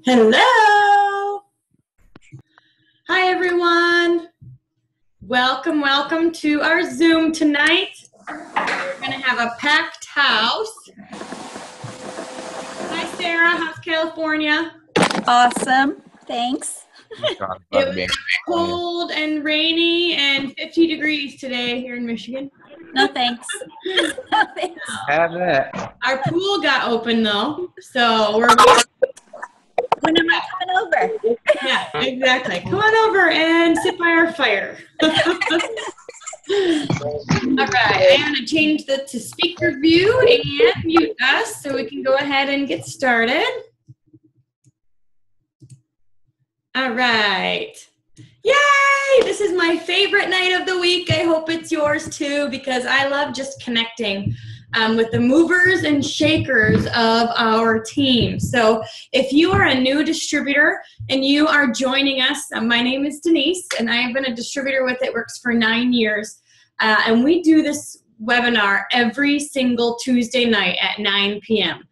Hello. Hi, everyone. Welcome to our Zoom tonight. We're going to have a packed house. Hi, Sarah. How's California? Awesome. Thanks. It was cold and rainy and 50 degrees today here in Michigan. No thanks. No thanks. Have that. Our pool got open, though, so we're... When am I coming over? Yeah, exactly. Come on over and sit by our fire. All right, I'm going to change to speaker view and mute us so we can go ahead and get started. All right. Yay! This is my favorite night of the week. I hope it's yours too, because I love just connecting with the movers and shakers of our team. So if you are a new distributor and you are joining us, my name is Denise, and I have been a distributor with It Works for 9 years. And we do this webinar every single Tuesday night at 9 p.m.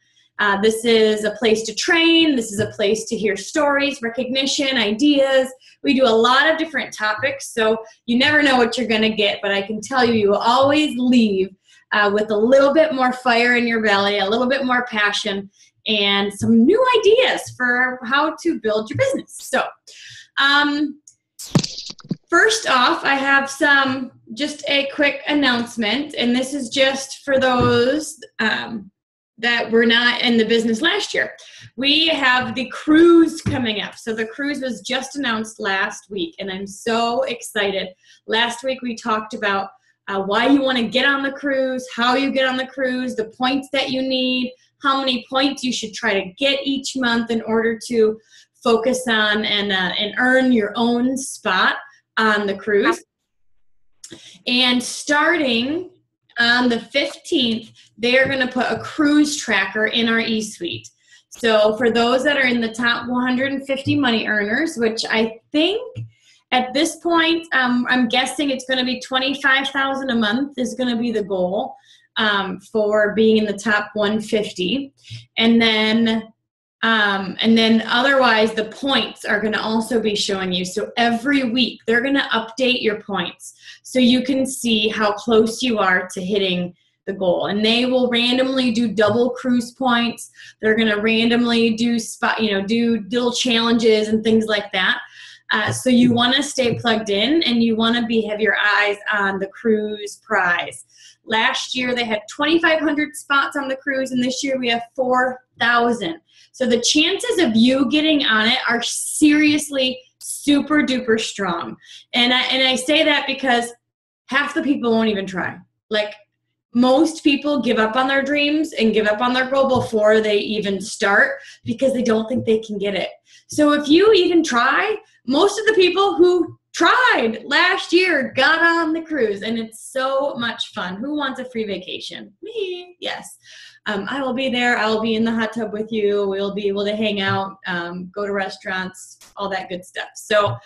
This is a place to train. This is a place to hear stories, recognition, ideas. We do a lot of different topics, so you never know what you're going to get, but I can tell you, you will always leave with a little bit more fire in your belly, a little bit more passion, and some new ideas for how to build your business. So, first off, I have just a quick announcement, and this is just for those that were not in the business last year. We have the cruise coming up. So the cruise was just announced last week, and I'm so excited. Last week we talked about why you want to get on the cruise, how you get on the cruise, the points that you need, how many points you should try to get each month in order to focus on and earn your own spot on the cruise. And starting on the 15th, they're going to put a cruise tracker in our e-suite. So for those that are in the top 150 money earners, which I think at this point, I'm guessing it's going to be $25,000 a month is going to be the goal for being in the top 150. And then otherwise the points are going to also be showing you. So every week they're going to update your points so you can see how close you are to hitting the goal. And they will randomly do double cruise points. They're going to randomly do do little challenges and things like that. So you want to stay plugged in, and you want to have your eyes on the cruise prize. Last year they had 2,500 spots on the cruise, and this year we have 4,000. So the chances of you getting on it are seriously super duper strong. And I say that because half the people won't even try. Like, most people give up on their dreams and give up on their goal before they even start because they don't think they can get it. So if you even try, most of the people who tried last year got on the cruise, and it's so much fun. Who wants a free vacation? Me, yes. I will be there. I will be in the hot tub with you. We'll be able to hang out, go to restaurants, all that good stuff. So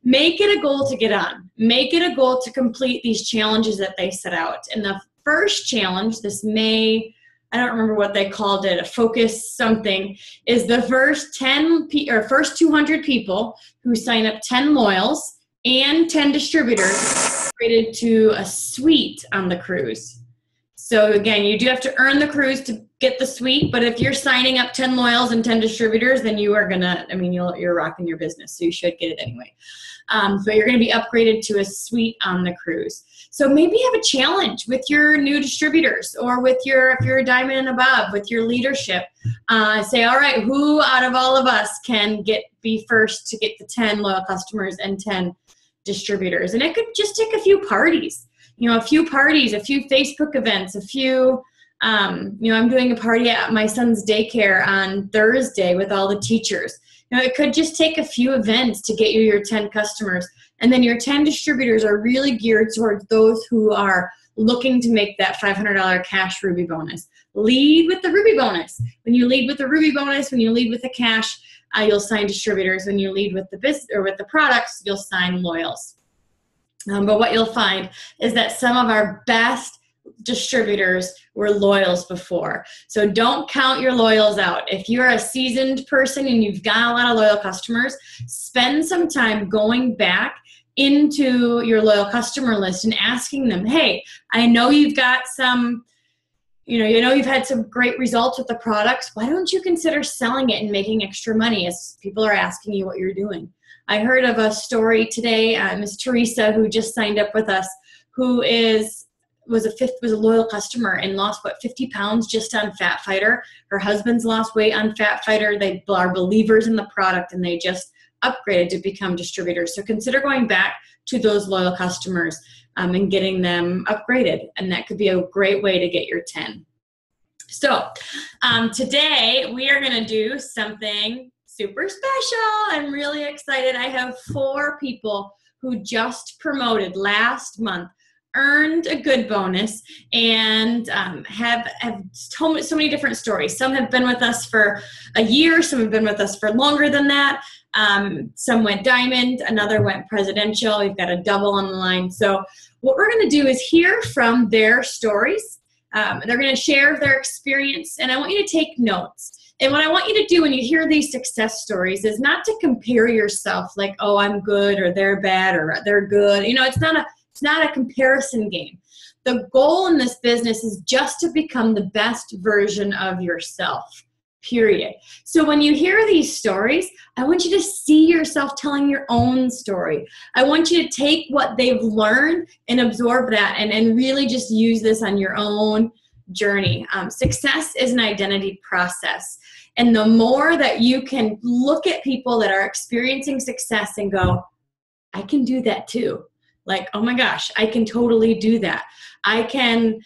make it a goal to get on. Make it a goal to complete these challenges that they set out. And the first challenge, this May, I don't remember what they called it, a focus something, is the first 200 people who sign up 10 loyals and 10 distributors rated to a suite on the cruise. So again, you do have to earn the cruise to get the suite, but if you're signing up 10 loyals and 10 distributors, then you are gonna, you're rocking your business, so you should get it anyway. So you're gonna be upgraded to a suite on the cruise. So maybe have a challenge with your new distributors, or with if you're a diamond and above, with your leadership. Say, all right, who out of all of us can be first to get the 10 loyal customers and 10 distributors? And it could just take a few parties. A few parties, a few Facebook events, a few, I'm doing a party at my son's daycare on Thursday with all the teachers. It could just take a few events to get you your 10 customers. And then your 10 distributors are really geared towards those who are looking to make that $500 cash Ruby bonus. Lead with the Ruby bonus. When you lead with the Ruby bonus, when you lead with the cash, you'll sign distributors. When you lead with the business or with the products, you'll sign loyals. But what you'll find is that some of our best distributors were loyals before. So don't count your loyals out. If you're a seasoned person and you've got a lot of loyal customers, spend some time going back into your loyal customer list and asking them, hey, I know you've got some, you know you've had some great results with the products. Why don't you consider selling it and making extra money as people are asking you what you're doing? I heard of a story today, Miss Teresa, who just signed up with us, who was a loyal customer and lost 50 pounds just on Fat Fighter. Her husband's lost weight on Fat Fighter. They are believers in the product, and they just upgraded to become distributors. So consider going back to those loyal customers and getting them upgraded, and that could be a great way to get your 10. So today we are going to do something super special. I'm really excited. I have 4 people who just promoted last month, earned a good bonus, and have told me so many different stories. Some have been with us for a year. Some have been with us for longer than that. Some went diamond. Another went presidential. We've got a double on the line. So what we're going to do is hear from their stories. They're going to share their experience, and I want you to take notes. And what I want you to do when you hear these success stories is not to compare yourself like, oh, I'm good, or they're bad, or they're good. It's not a comparison game. The goal in this business is just to become the best version of yourself, period. So when you hear these stories, I want you to see yourself telling your own story. I want you to take what they've learned and absorb that and really just use this on your own journey. Success is an identity process. And the more that you can look at people that are experiencing success and go, I can do that too. Like, oh my gosh, I can totally do that. I can,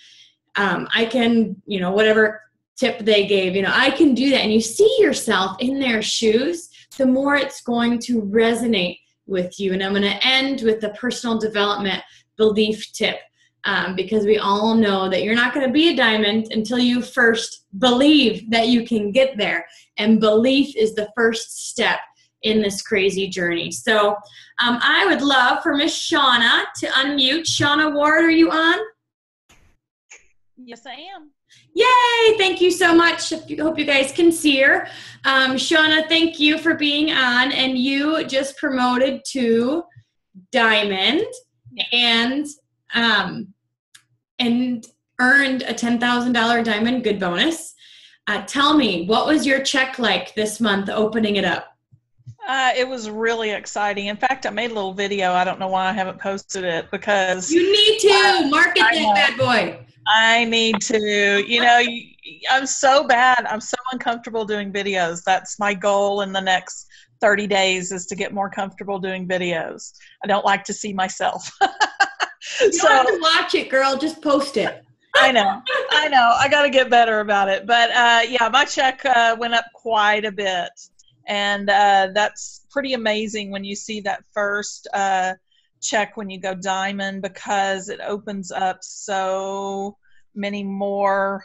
whatever tip they gave, I can do that. And you see yourself in their shoes, the more it's going to resonate with you. And I'm going to end with the personal development belief tip, because we all know that you're not going to be a diamond until you first believe that you can get there. And belief is the first step in this crazy journey. So I would love for Miss Shauna to unmute. Shauna Ward, are you on? Yes, I am. Yay! Thank you so much. I hope you guys can see her. Shauna, thank you for being on. And you just promoted to diamond and earned a $10,000 diamond good bonus. Tell me, what was your check like this month opening it up? It was really exciting. In fact, I made a little video. I don't know why I haven't posted it, because you need to market that bad boy. I need to. I'm so bad. I'm so uncomfortable doing videos. That's my goal in the next 30 days, is to get more comfortable doing videos. I don't like to see myself. You don't have to watch it, girl. Just post it. I know. I got to get better about it. But my check went up quite a bit. And that's pretty amazing when you see that first check when you go diamond, because it opens up so many more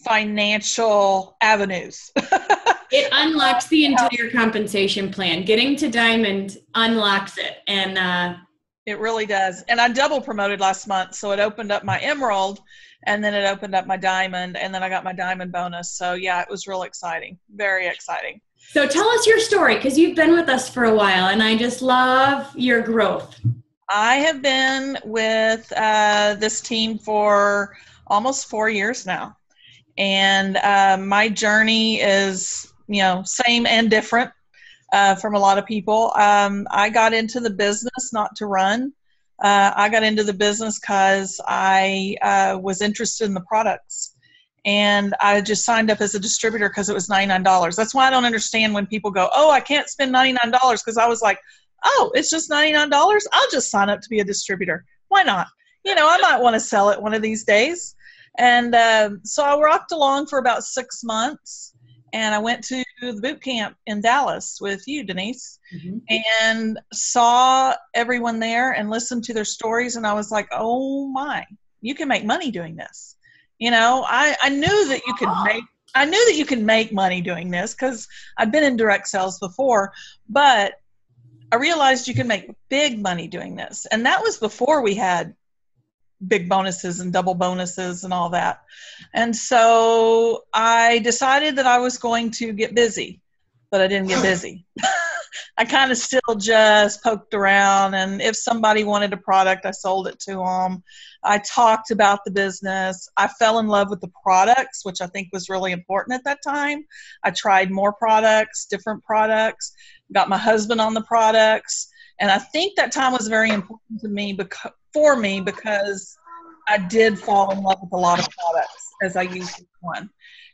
financial avenues. It unlocks the entire compensation plan. Getting to diamond unlocks it. And it really does. And I double promoted last month. So it opened up my emerald, and then it opened up my diamond, and then I got my diamond bonus. So yeah, it was real exciting. Very exciting. So tell us your story, because you've been with us for a while, and I just love your growth. I have been with this team for almost 4 years now. And my journey is, same and different from a lot of people. I got into the business not to run. I got into the business because I was interested in the products. And I just signed up as a distributor because it was $99. That's why I don't understand when people go, oh, I can't spend $99, because I was like, oh, it's just $99? I'll just sign up to be a distributor. Why not? I might want to sell it one of these days. And so I rocked along for about 6 months, and I went to the boot camp in Dallas with you, Denise, and saw everyone there and listened to their stories. And I was like, oh my, you can make money doing this. I knew that you could make money doing this, because I'd been in direct sales before, but I realized you can make big money doing this. And that was before we had big bonuses and double bonuses and all that. And so I decided that I was going to get busy, but I didn't get busy. I kind of still just poked around, and if somebody wanted a product, I sold it to them. I talked about the business. I fell in love with the products, which I think was really important at that time. I tried more products, different products, got my husband on the products, and I think that time was very important to me because I did fall in love with a lot of products as I used each one.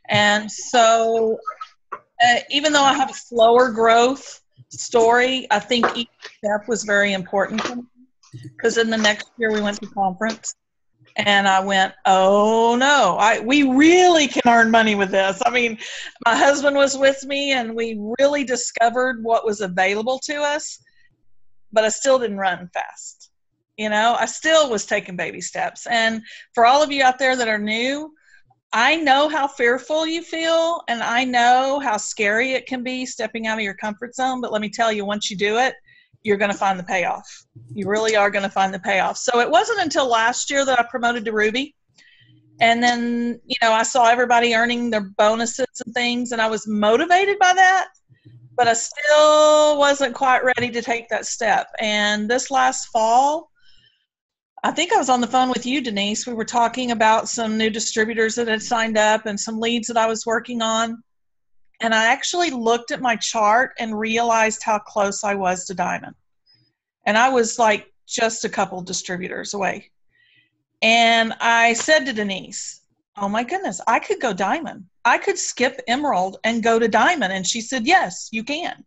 And so even though I have a slower growth story, I think each step was very important to me, because in the next year we went to conference and I went, oh no, we really can earn money with this. I mean, my husband was with me and we really discovered what was available to us, but I still didn't run fast. I still was taking baby steps. And for all of you out there that are new, I know how fearful you feel, and I know how scary it can be stepping out of your comfort zone. But let me tell you, once you do it, you're going to find the payoff. You really are going to find the payoff. So it wasn't until last year that I promoted to Ruby. And then, I saw everybody earning their bonuses and things, and I was motivated by that. But I still wasn't quite ready to take that step. And this last fall, I think I was on the phone with you, Denise. We were talking about some new distributors that had signed up and some leads that I was working on. And I actually looked at my chart and realized how close I was to diamond. And I was like just a couple distributors away. And I said to Denise, oh my goodness, I could go diamond. I could skip emerald and go to diamond. And she said, yes, you can.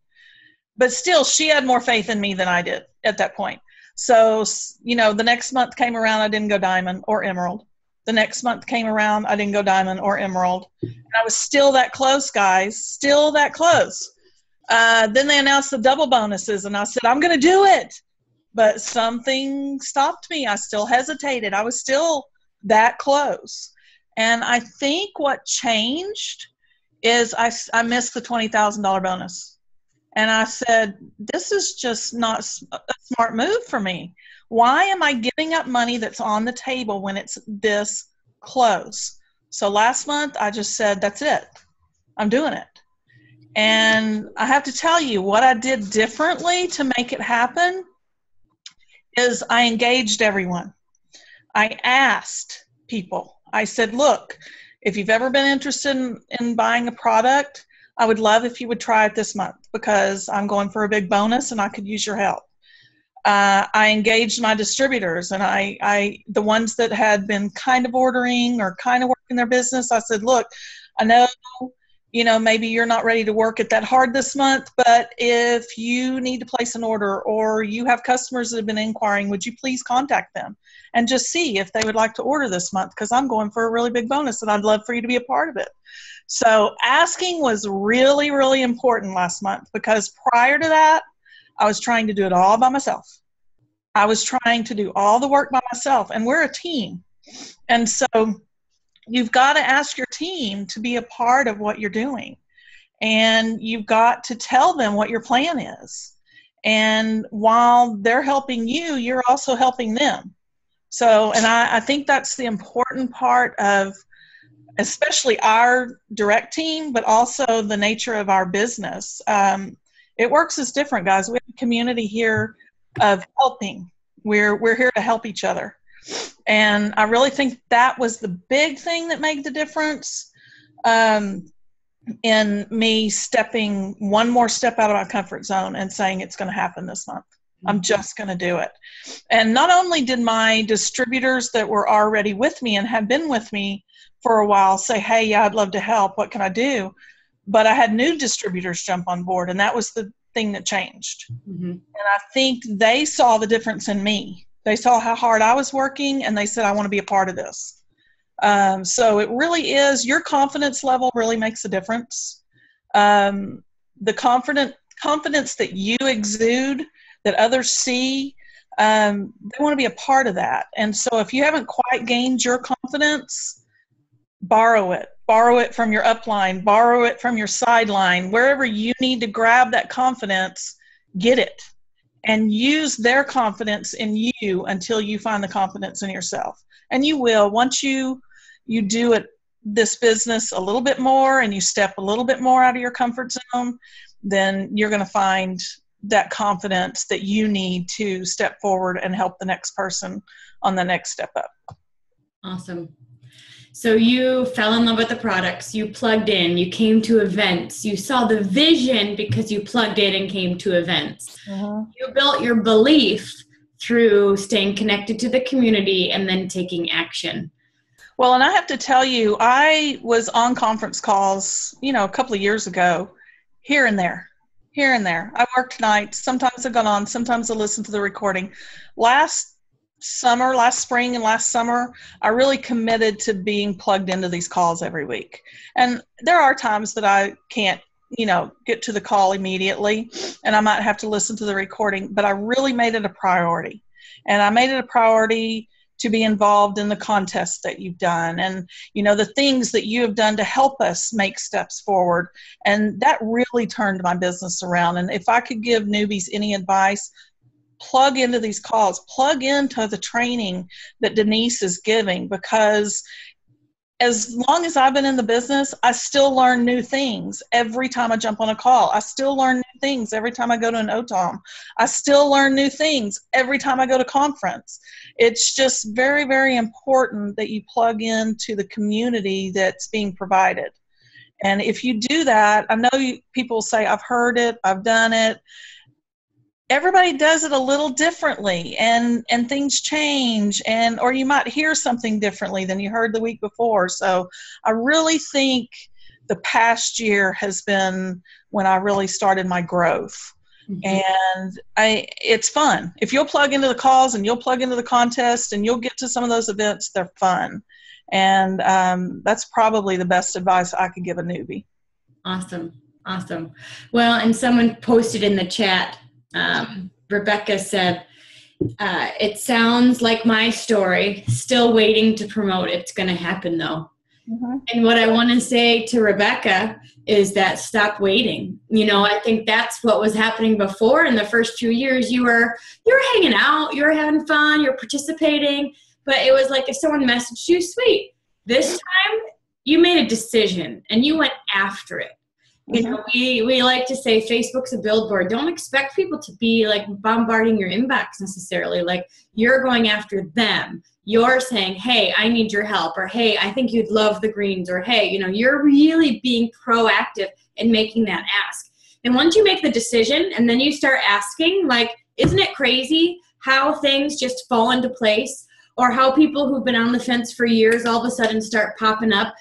But still, she had more faith in me than I did at that point. So, the next month came around, I didn't go diamond or emerald. The next month came around, I didn't go diamond or emerald. And I was still that close, guys, still that close. Then they announced the double bonuses, and I said, I'm going to do it. But something stopped me. I still hesitated. I was still that close. And I think what changed is I missed the $20,000 bonus. And I said, this is just not a smart move for me. Why am I giving up money that's on the table when it's this close? So last month, I just said, that's it. I'm doing it. And I have to tell you, what I did differently to make it happen is I engaged everyone. I asked people. I said, look, if you've ever been interested in buying a product, I would love if you would try it this month, because I'm going for a big bonus and I could use your help. I engaged my distributors, and the ones that had been kind of ordering or kind of working their business, I said, look, I know, maybe you're not ready to work it that hard this month, but if you need to place an order or you have customers that have been inquiring, would you please contact them and just see if they would like to order this month, because I'm going for a really big bonus and I'd love for you to be a part of it. So asking was really, really important last month, because prior to that, I was trying to do it all by myself. I was trying to do all the work by myself, and we're a team. And so you've got to ask your team to be a part of what you're doing. And you've got to tell them what your plan is. And while they're helping you, you're also helping them. So, and I think that's the important part of especially our direct team, but also the nature of our business. It works as different, guys. We have a community here of helping. We're here to help each other. And I really think that was the big thing that made the difference in me stepping one more step out of my comfort zone and saying it's going to happen this month. I'm just going to do it. And not only did my distributors that were already with me and had been with me for a while say, hey, yeah, I'd love to help. What can I do? But I had new distributors jump on board, and that was the thing that changed. Mm-hmm. And I think they saw the difference in me. They saw how hard I was working, and they said, I want to be a part of this. So it really is, your confidence level really makes a difference. The confidence that you exude, that others see, they want to be a part of that. And so if you haven't quite gained your confidence, borrow it. Borrow it from your upline. Borrow it from your sideline. Wherever you need to grab that confidence, get it. and use their confidence in you until you find the confidence in yourself. And you will, once you do this business a little bit more and you step a little bit more out of your comfort zone, then you're going to find that confidence that you need to step forward and help the next person on the next step up. Awesome. So you fell in love with the products, you plugged in, you came to events, you saw the vision because you plugged in and came to events. You built your belief through staying connected to the community and then taking action. Well, and I have to tell you, I was on conference calls, a couple of years ago, here and there. I worked nights. Sometimes I got on, sometimes I listened to the recording. Last spring and last summer, I really committed to being plugged into these calls every week. And there are times that I can't, get to the call immediately, and I might have to listen to the recording, but I really made it a priority. And I made it a priority to be involved in the contests that you've done and, the things that you have done to help us make steps forward. And that really turned my business around. And if I could give newbies any advice, plug into these calls, plug into the training that Denise is giving, because as long as I've been in the business, I still learn new things every time I jump on a call. I still learn new things every time I go to an OTOM. I still learn new things every time I go to conference. It's just very, very important that you plug into the community that's being provided. And if you do that, I know people say, I've heard it, I've done it. Everybody does it a little differently, and things change, or you might hear something differently than you heard the week before. So I really think the past year has been when I really started my growth. And it's fun. If you'll plug into the calls and you'll plug into the contest and you'll get to some of those events, they're fun. And that's probably the best advice I could give a newbie. Awesome. Well, and someone posted in the chat, Rebecca said, it sounds like my story, still waiting to promote. It's going to happen though. And what I want to say to Rebecca is that stop waiting. I think that's what was happening before. In the first few years, you were hanging out, you were having fun, you're participating, but it was like if someone messaged you, sweet. This time you made a decision and you went after it. We like to say Facebook's a billboard. Don't expect people to be like bombarding your inbox necessarily. Like you're going after them. You're saying, hey, I need your help, or hey, I think you'd love the greens, or hey, you're really being proactive and making that ask. And once you make the decision and then you start asking, like, isn't it crazy how things just fall into place, or how people who've been on the fence for years all of a sudden start popping up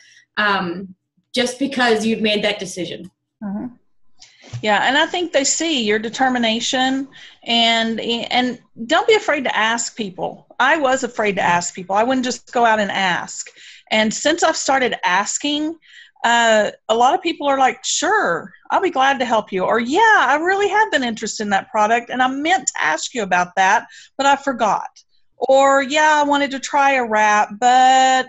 just because you've made that decision. Yeah, and I think they see your determination, and don't be afraid to ask people. I was afraid to ask people. I wouldn't just go out and ask. And since I've started asking, a lot of people are like, sure, I'll be glad to help you. Or, yeah, I really have been interested in that product, and I meant to ask you about that, but I forgot. Or, yeah, I wanted to try a wrap, but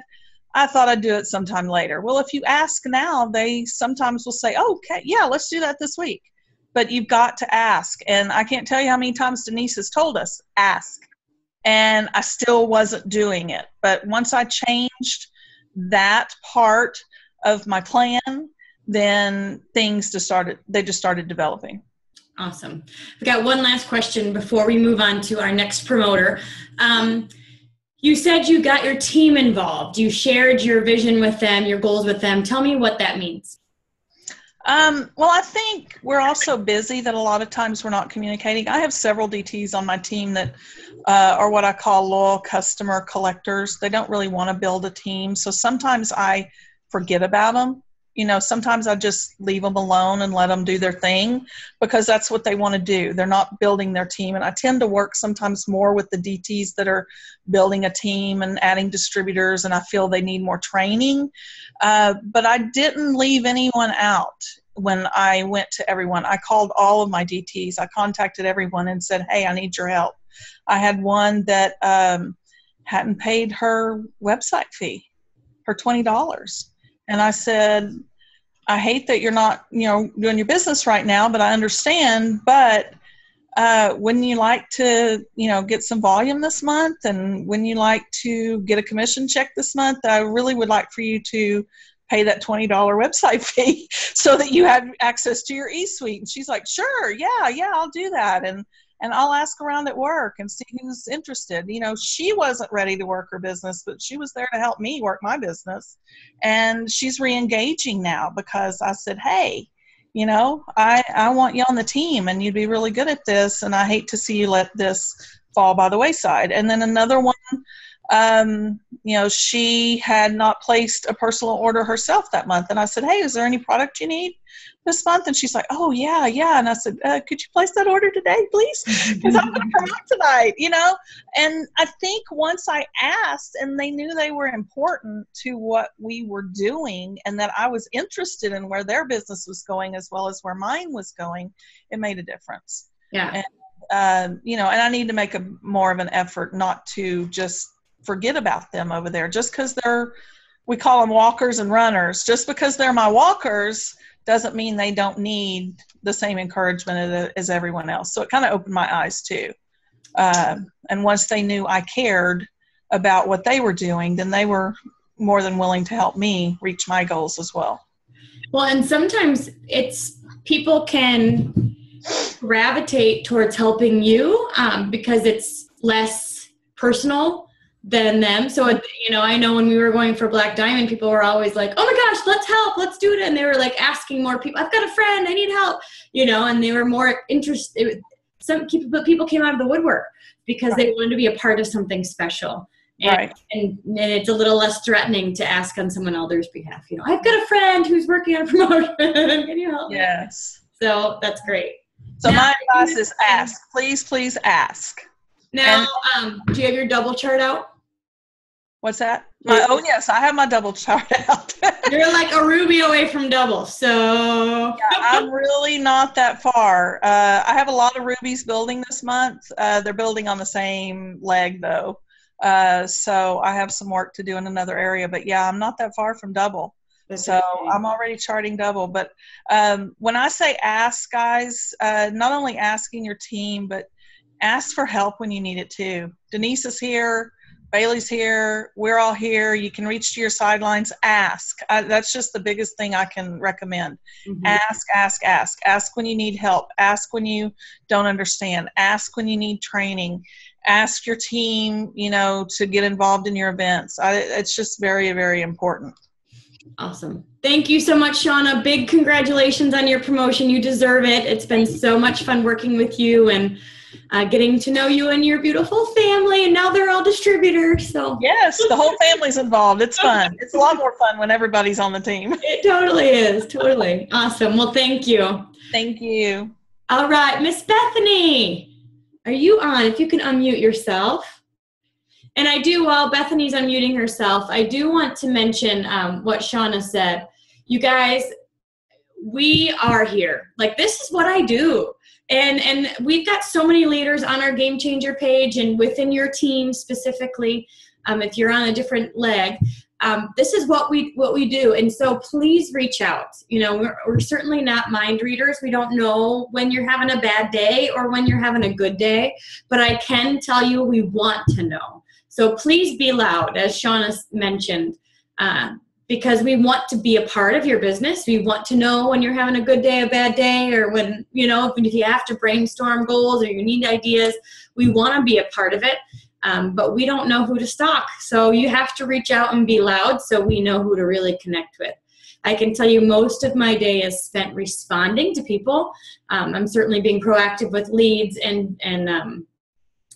I thought I'd do it sometime later. Well, if you ask now, they sometimes will say, oh, okay, yeah, let's do that this week. But you've got to ask. And I can't tell you how many times Denise has told us, ask. And I still wasn't doing it. But once I changed that part of my plan, then things just started developing. Awesome. I've got one last question before we move on to our next promoter. You said you got your team involved. You shared your vision with them, your goals with them. Tell me what that means. Well, I think we're all so busy that a lot of times we're not communicating. I have several DTs on my team that are what I call loyal customer collectors. They don't really want to build a team. So sometimes I forget about them. Sometimes I just leave them alone and let them do their thing because that's what they want to do. They're not building their team. And I tend to work sometimes more with the DTs that are building a team and adding distributors, and I feel they need more training. But I didn't leave anyone out when I went to everyone. I called all of my DTs. I contacted everyone and said, hey, I need your help. I had one that hadn't paid her website fee, her $20. And I said, I hate that you're not, doing your business right now, but I understand. But wouldn't you like to, get some volume this month? And wouldn't you like to get a commission check this month? I really would like for you to pay that $20 website fee so that you have access to your e-suite. And she's like, sure, yeah, I'll do that. And I'll ask around at work and see who's interested. She wasn't ready to work her business, but she was there to help me work my business. And she's re-engaging now because I said, hey, I want you on the team and you'd be really good at this. And I hate to see you let this fall by the wayside. And then another one, she had not placed a personal order herself that month. And I said, hey, is there any product you need this month? And she's like, oh, yeah. And I said, could you place that order today, please? Because I'm going to promote tonight, And I think once I asked and they knew they were important to what we were doing and that I was interested in where their business was going as well as where mine was going, it made a difference. Yeah. And, and I need to make more of an effort not to just forget about them over there just because we call them walkers and runners. Just because they're my walkers doesn't mean they don't need the same encouragement as everyone else. So it kind of opened my eyes too. And once they knew I cared about what they were doing, then they were more than willing to help me reach my goals as well. Well, and sometimes people can gravitate towards helping you because it's less personal than them. So, I know when we were going for Black Diamond, people were always like, oh my gosh, let's help, let's do it. And they were like asking more people, I've got a friend, I need help, and they were more interested. People came out of the woodwork because they wanted to be a part of something special. And it's a little less threatening to ask on someone else's behalf. I've got a friend who's working on a promotion. Can you help me? Yes. So that's great. So my advice is ask. Please ask. Now, do you have your double chart out? What's that? Yes, I have my double chart out. You're like a ruby away from double, so. Yeah, I'm really not that far. I have a lot of rubies building this month. They're building on the same leg, though. So I have some work to do in another area. But, yeah, I'm not that far from double. So I'm already charting double. But when I say ask, guys, not only asking your team, but ask for help when you need it, too. Denise is here. Bailey's here. We're all here. You can reach to your sidelines. Ask. That's just the biggest thing I can recommend. Mm-hmm. Ask when you need help. Ask when you don't understand. Ask when you need training. Ask your team, to get involved in your events. It's just very, very important. Awesome. Thank you so much, Shauna. Big congratulations on your promotion. You deserve it. It's been so much fun working with you and getting to know you and your beautiful family, and now they're all distributors. So yes, the whole family's involved. It's fun. It's a lot more fun when everybody's on the team. It totally is. Totally. Awesome. Well, thank you. Thank you. All right, Miss Bethany, are you on? If you can unmute yourself. And while Bethany's unmuting herself, I do want to mention what Shauna said. You guys, we are here. Like, this is what I do. And we've got so many leaders on our Game Changer page and within your team specifically, if you're on a different leg, this is what we do. And so please reach out. We're certainly not mind readers. We don't know when you're having a bad day or when you're having a good day, but I can tell you we want to know. So please be loud, as Shauna mentioned, because we want to be a part of your business. We want to know when you're having a good day, a bad day, or when, if you have to brainstorm goals or you need ideas, we want to be a part of it. But we don't know who to stalk. So you have to reach out and be loud so we know who to really connect with. I can tell you most of my day is spent responding to people. I'm certainly being proactive with leads and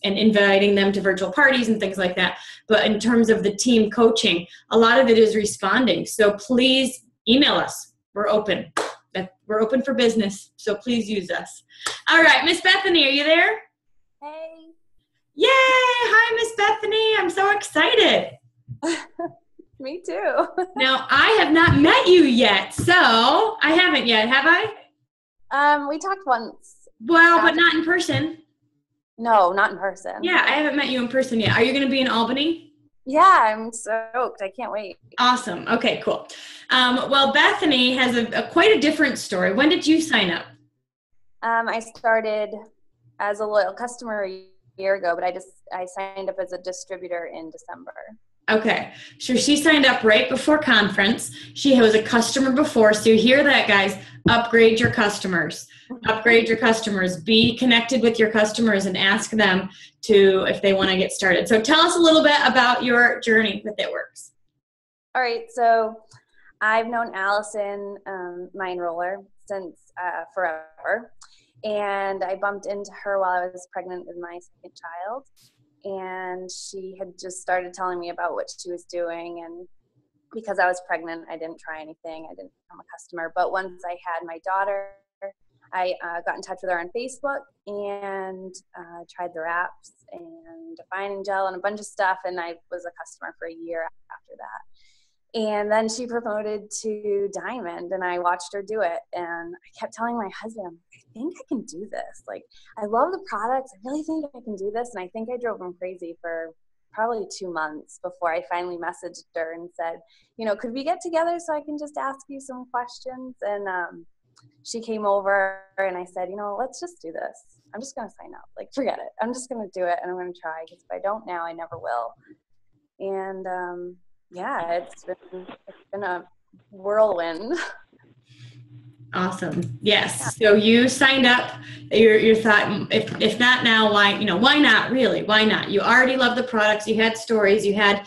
inviting them to virtual parties and things like that. But in terms of the team coaching, a lot of it is responding. So please email us. We're open. We're open for business. So please use us. All right, Miss Bethany, are you there? Hey. Yay! Hi, Miss Bethany. I'm so excited. Me too. Now, I have not met you yet. So I haven't yet. Have I? We talked once. Well, but not in person. No, not in person. Yeah, I haven't met you in person yet. Are you going to be in Albany? Yeah, I'm stoked. I can't wait. Awesome. Okay, cool. Well, Bethany has quite a different story. When did you sign up? I started as a loyal customer a year ago, but I signed up as a distributor in December. Okay, so she signed up right before conference. She was a customer before, so you hear that, guys. Upgrade your customers. Upgrade your customers. Be connected with your customers and ask them if they want to get started. So tell us a little bit about your journey with It Works. All right, so I've known Allison, my enroller, since forever, and I bumped into her while I was pregnant with my second child. And she had just started telling me about what she was doing, and because I was pregnant, I didn't try anything. I didn't become a customer. But once I had my daughter, I got in touch with her on Facebook and tried the wraps and defining gel and a bunch of stuff, and I was a customer for a year after that. And then she promoted to Diamond, and I watched her do it. And I kept telling my husband, I think I can do this. Like, I love the products. I really think I can do this. And I think I drove him crazy for probably 2 months before I finally messaged her and said, could we get together so I can just ask you some questions? And she came over, and I said, let's just do this. I'm just going to sign up. Like, forget it. I'm just going to do it, and I'm going to try, because if I don't now, I never will. And yeah, it's been a whirlwind. Awesome. Yes. So you signed up. Your thought, if not now, why not? Really, why not? You already love the products. You had stories. You had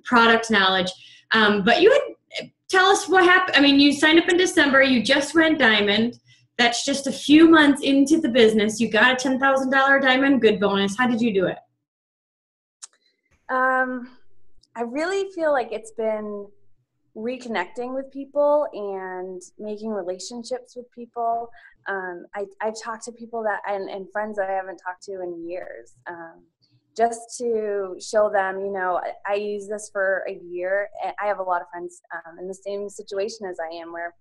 product knowledge. But tell us what happened. I mean, you signed up in December. You just went Diamond. That's just a few months into the business. You got a $10,000 Diamond. Good bonus. How did you do it? I really feel like it's been reconnecting with people and making relationships with people. I've talked to people and friends that I haven't talked to in years, just to show them, I use this for a year. And I have a lot of friends in the same situation as I am, where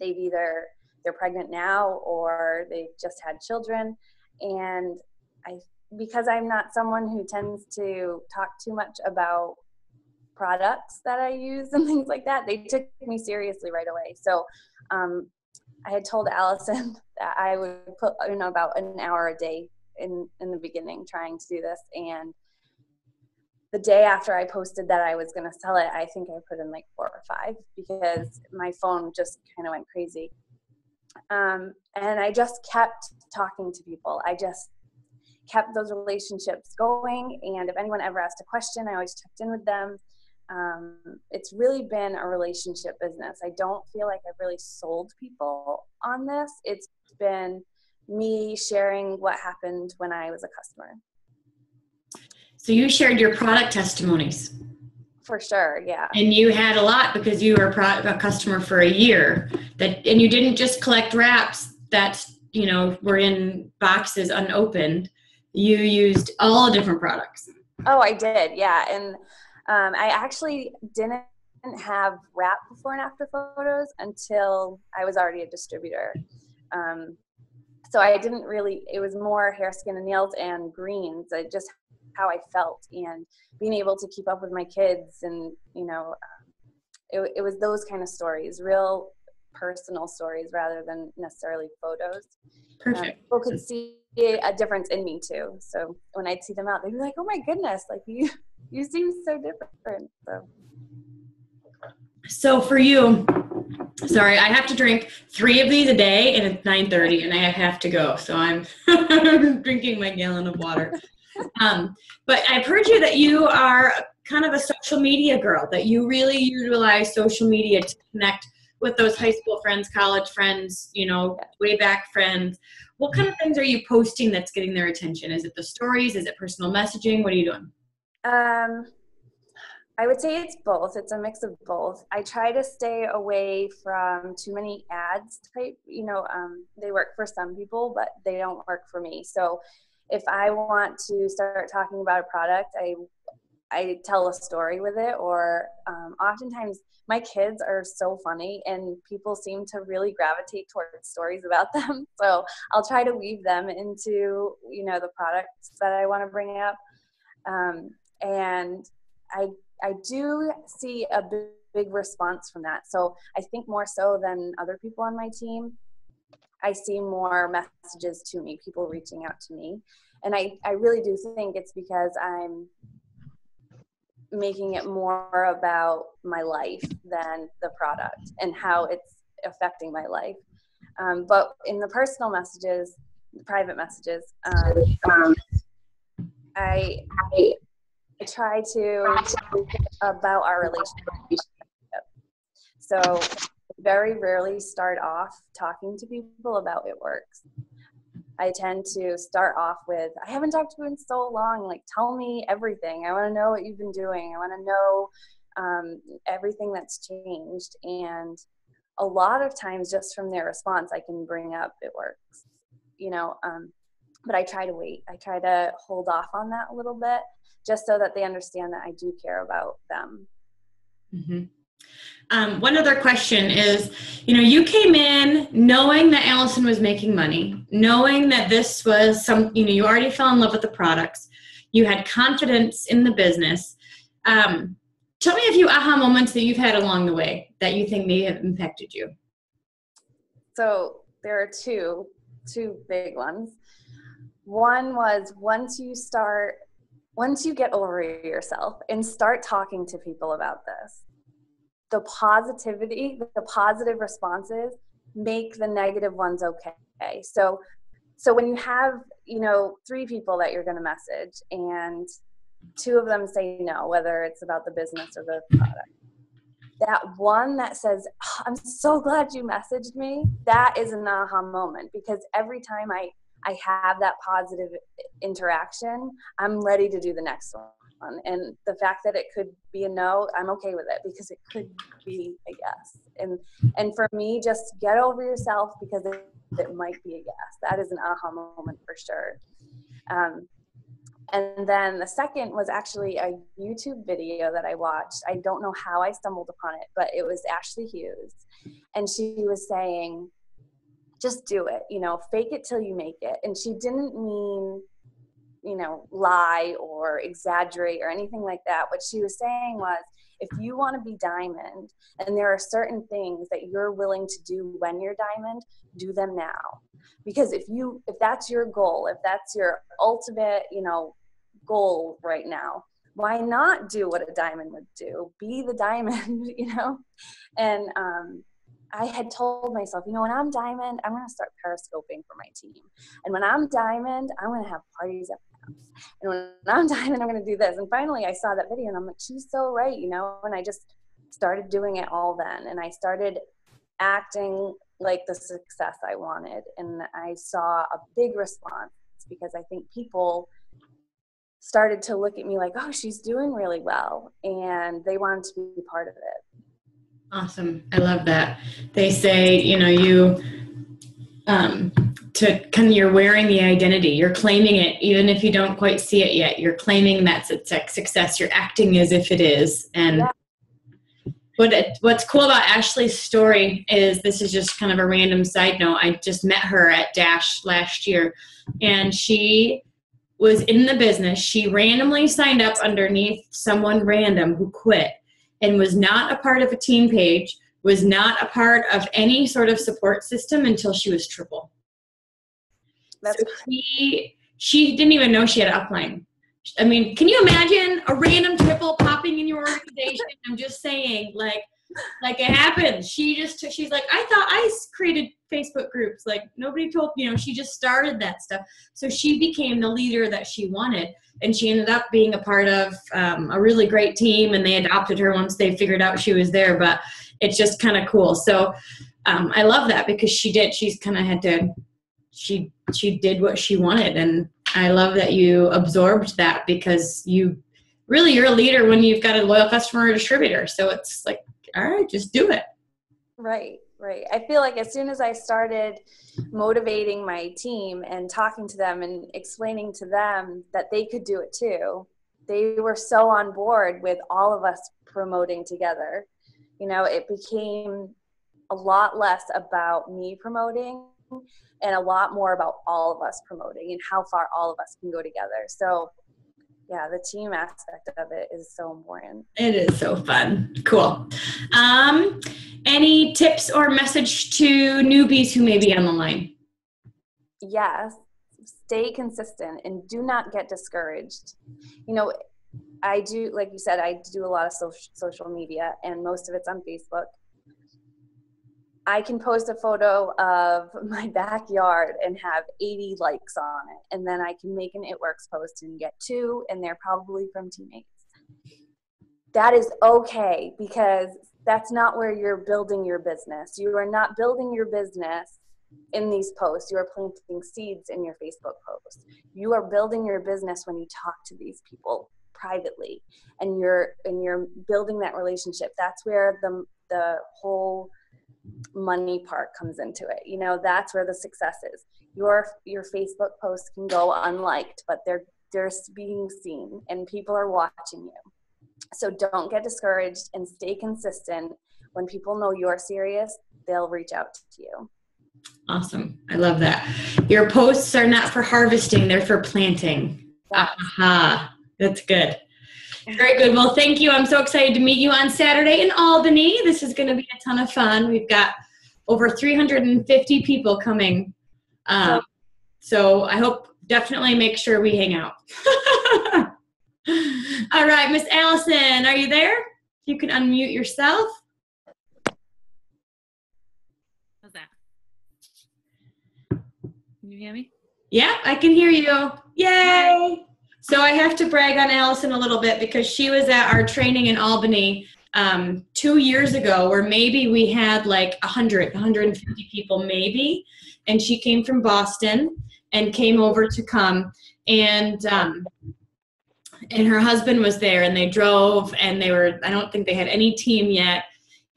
they're pregnant now or they've just had children. And because I'm not someone who tends to talk too much about products that I use and things like that, they took me seriously right away. So I had told Allison that I would put about an hour a day in the beginning trying to do this. And the day after I posted that I was going to sell it, I think I put in like 4 or 5, because my phone just kind of went crazy. And I just kept talking to people. I just kept those relationships going. And if anyone ever asked a question, I always checked in with them. It's really been a relationship business. I don't feel like I've really sold people on this. It's been me sharing what happened when I was a customer. So you shared your product testimonies. For sure, yeah. And you had a lot because you were a customer for a year. And you didn't just collect wraps that were in boxes unopened. You used all different products. Oh, I did, yeah. And I actually didn't have wrap before and after photos until I was already a distributor. So I didn't really, it was more hair, skin, and nails and greens, just how I felt, and being able to keep up with my kids. And, it was those kind of stories, real personal stories rather than necessarily photos. Perfect. People could see a difference in me too. So when I'd see them out, they'd be like, oh my goodness, like you seem so different. So for you, sorry, I have to drink 3 of these a day, and it's 9:30 and I have to go. So I'm drinking my gallon of water. But I've heard you that you are kind of a social media girl, that you really utilize social media to connect with those high school friends, college friends, way back friends. What kind of things are you posting that's getting their attention? Is it the stories? Is it personal messaging? What are you doing? I would say it's both. It's a mix of both. I try to stay away from too many ads type, they work for some people, but they don't work for me. So if I want to start talking about a product, I tell a story with it, or oftentimes my kids are so funny and people seem to really gravitate towards stories about them. So I'll try to weave them into, the products that I want to bring up. And I do see a big response from that. So I think more so than other people on my team. I see more messages to me, people reaching out to me. And I really do think it's because I'm making it more about my life than the product and how it's affecting my life. But in the personal messages, private messages, I try to about our relationship. So very rarely start off talking to people about it works. I tend to start off with, I haven't talked to you in so long, like tell me everything. I want to know what you've been doing. I want to know everything that's changed. And a lot of times just from their response, I can bring up it works, you know, but I try to wait. I try to hold off on that a little bit just so that they understand that I do care about them. Mm-hmm. One other question is, you know, you came in knowing that Allison was making money, knowing that this was you already fell in love with the products. You had confidence in the business. Tell me a few aha moments that you've had along the way that you think may have impacted you. So there are two big ones. One was once you get over yourself and start talking to people about this, the positivity, the positive responses make the negative ones okay. So when you have, you know, 3 people that you're going to message and 2 of them say no, whether it's about the business or the product, that one that says, oh, I'm so glad you messaged me, that is an aha moment, because every time I have that positive interaction, I'm ready to do the next one. And the fact that it could be a no, I'm okay with it because it could be a yes. And for me, just get over yourself because it might be a yes. That is an aha moment for sure. And then the second was actually a YouTube video that I watched. I don't know how I stumbled upon it, but it was Ashley Hughes. And she was saying, just do it, you know, fake it till you make it. And she didn't mean, you know, lie or exaggerate or anything like that. What she was saying was, if you want to be diamond and there are certain things that you're willing to do when you're diamond, do them now. Because if that's your goal, if that's your ultimate, you know, goal right now, why not do what a diamond would do? Be the diamond, you know? And I had told myself, you know, when I'm diamond, I'm going to start periscoping for my team. And when I'm diamond, I'm going to have parties at my house. And when I'm diamond, I'm going to do this. And finally, I saw that video and I'm like, she's so right, you know? And I just started doing it all then. And I started acting like the success I wanted. And I saw a big response because I think people started to look at me like, oh, she's doing really well. And they wanted to be part of it. Awesome. I love that. They say, you know, you're wearing the identity, you're claiming it, even if you don't quite see it yet, you're claiming that's a success. You're acting as if it is. And yeah. What's cool about Ashley's story is, this is just kind of a random side note. I just met her at Dash last year, and she was in the business. She randomly signed up underneath someone random who quit, and was not a part of a team page, was not a part of any sort of support system until she was triple. So she didn't even know she had an upline. I mean, can you imagine a random triple popping in your organization? I'm just saying, like it happens. She's like, I thought I created Facebook groups. Like, nobody told, you know, she just started that stuff. So she became the leader that she wanted. And she ended up being a part of a really great team, and they adopted her once they figured out she was there. But it's just kind of cool. So I love that, because she's kind of had to, she did what she wanted. And I love that you absorbed that, because you're a leader when you've got a loyal customer or distributor. So it's like, all right, just do it. Right. I feel like as soon as I started motivating my team and talking to them and explaining to them that they could do it too, they were so on board with all of us promoting together. You know, it became a lot less about me promoting and a lot more about all of us promoting and how far all of us can go together. So yeah, the team aspect of it is so important. It is so fun. Cool. Any tips or message to newbies who may be on the line? Yes, stay consistent and do not get discouraged. You know, I do, like you said, I do a lot of social media, and most of it's on Facebook. I can post a photo of my backyard and have 80 likes on it. And then I can make an It Works post and get 2, and they're probably from teammates. That is okay, because that's not where you're building your business. You are not building your business in these posts. You are planting seeds in your Facebook posts. You are building your business when you talk to these people privately, and you're building that relationship. That's where the whole money part comes into it. You know, that's where the success is. Your Facebook posts can go unliked, but they're being seen and people are watching you. So don't get discouraged and stay consistent. When people know you're serious, they'll reach out to you. Awesome. I love that. Your posts are not for harvesting, they're for planting. Yes. Aha. That's good. Very good. Well, thank you. I'm so excited to meet you on Saturday in Albany. This is going to be a ton of fun. We've got over 350 people coming. So I hope, definitely make sure we hang out. All right, Miss Allison, are you there? You can unmute yourself. How's that? Can you hear me? Yeah, I can hear you. Yay! So I have to brag on Allison a little bit, because she was at our training in Albany 2 years ago, where maybe we had like 150 people maybe, and she came from Boston and came over to come, and her husband was there, and they drove, and I don't think they had any team yet,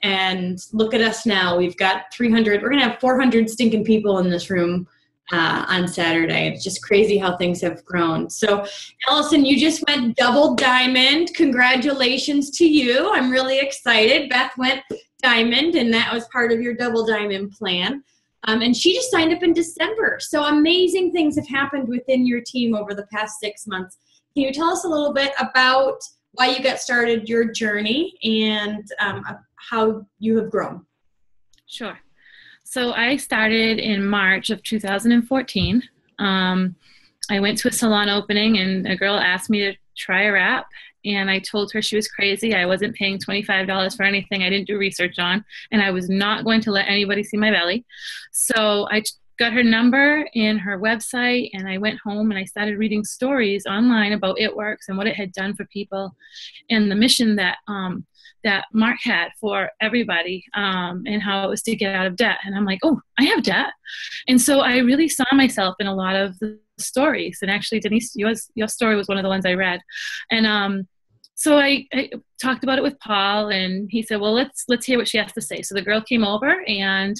and look at us now. We've got 300, we're going to have 400 stinking people in this room on Saturday. It's just crazy how things have grown. So, Allison, you just went double diamond. Congratulations to you. I'm really excited. Beth went diamond, and that was part of your double diamond plan. And she just signed up in December. So amazing things have happened within your team over the past 6 months. Can you tell us a little bit about why you got started, your journey, and how you have grown? Sure. So I started in March of 2014. I went to a salon opening, and a girl asked me to try a wrap, and I told her she was crazy. I wasn't paying $25 for anything I didn't do research on, and I was not going to let anybody see my belly. So I got her number and her website, and I went home and I started reading stories online about It Works and what it had done for people, and the mission that that Mark had for everybody, and how it was to get out of debt. And I'm like, oh, I have debt. And so I really saw myself in a lot of the stories. And actually, Denise, your story was one of the ones I read. And so I talked about it with Paul, and he said, well, let's hear what she has to say. So the girl came over, and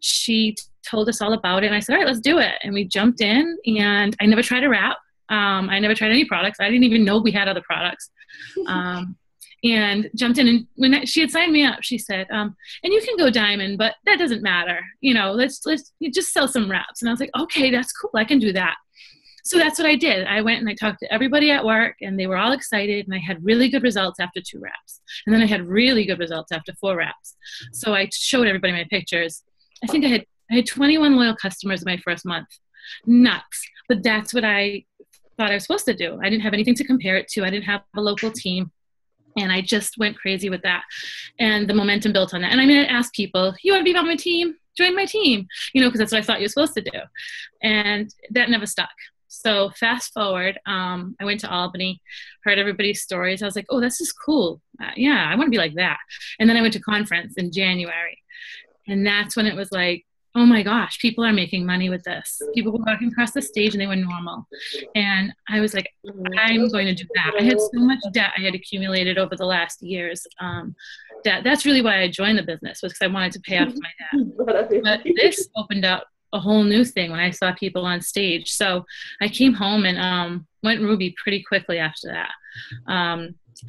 she told us all about it. And I said, all right, let's do it. And we jumped in, and I never tried a wrap. I never tried any products. I didn't even know we had other products. And jumped in, and when she had signed me up, she said, and you can go diamond, but that doesn't matter. You know, let's just sell some wraps. And I was like, okay, that's cool. I can do that. So that's what I did. I went and I talked to everybody at work, and they were all excited, and I had really good results after 2 wraps. And then I had really good results after 4 wraps. So I showed everybody my pictures. I think I had 21 loyal customers in my first month. Nuts. But that's what I thought I was supposed to do. I didn't have anything to compare it to. I didn't have a local team. And I just went crazy with that. And the momentum built on that. And I mean, I asked people, you want to be on my team? Join my team. You know, because that's what I thought you were supposed to do. And that never stuck. So fast forward, I went to Albany, heard everybody's stories. I was like, oh, this is cool. Yeah, I want to be like that. And then I went to conference in January. And that's when it was like, oh my gosh, people are making money with this. People were walking across the stage and they were normal. And I was like, I'm going to do that. I had so much debt I had accumulated over the last years. That's really why I joined the business, was because I wanted to pay off my debt. But this opened up a whole new thing when I saw people on stage. So I came home and went Ruby pretty quickly after that.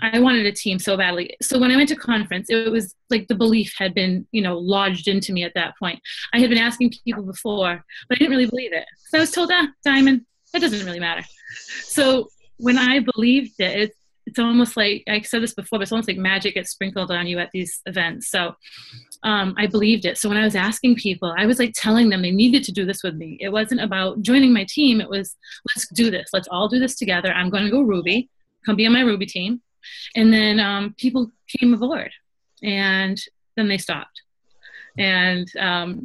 I wanted a team so badly. So when I went to conference, it was like the belief had been, lodged into me at that point. I had been asking people before, but I didn't really believe it. So I was told, diamond, that doesn't really matter. So when I believed it, it's almost like, I said this before, but it's almost like magic gets sprinkled on you at these events. So I believed it. So when I was asking people, I was like telling them they needed to do this with me. It wasn't about joining my team. It was, let's do this. Let's all do this together. I'm going to go Ruby, come be on my Ruby team. And then people came aboard, and then they stopped. And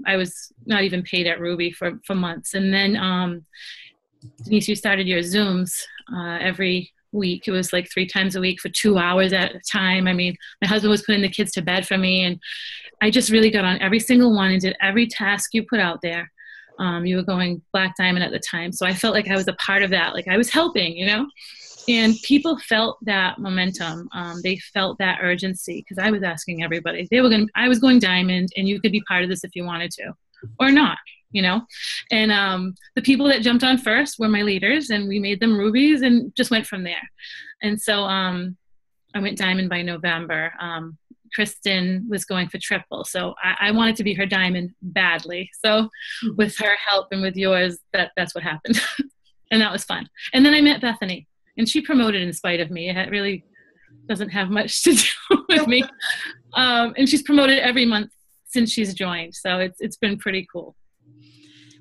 I was not even paid at Ruby for months. And then Denise, you started your Zooms every week. It was like 3 times a week for 2 hours at a time. I mean, my husband was putting the kids to bed for me, and I just really got on every single one and did every task you put out there. You were going Black Diamond at the time, so I felt like I was a part of that. Like I was helping, you know? And people felt that momentum. They felt that urgency, because I was asking everybody. I was going Diamond, and you could be part of this if you wanted to, or not, you know? And the people that jumped on first were my leaders, and we made them Rubies and just went from there. And so I went Diamond by November. Kristen was going for triple, so I wanted to be her Diamond badly. So with her help and with yours, that's what happened. And that was fun. And then I met Bethany, and she promoted in spite of me. It really doesn't have much to do with me. And she's promoted every month since she's joined. So it's been pretty cool.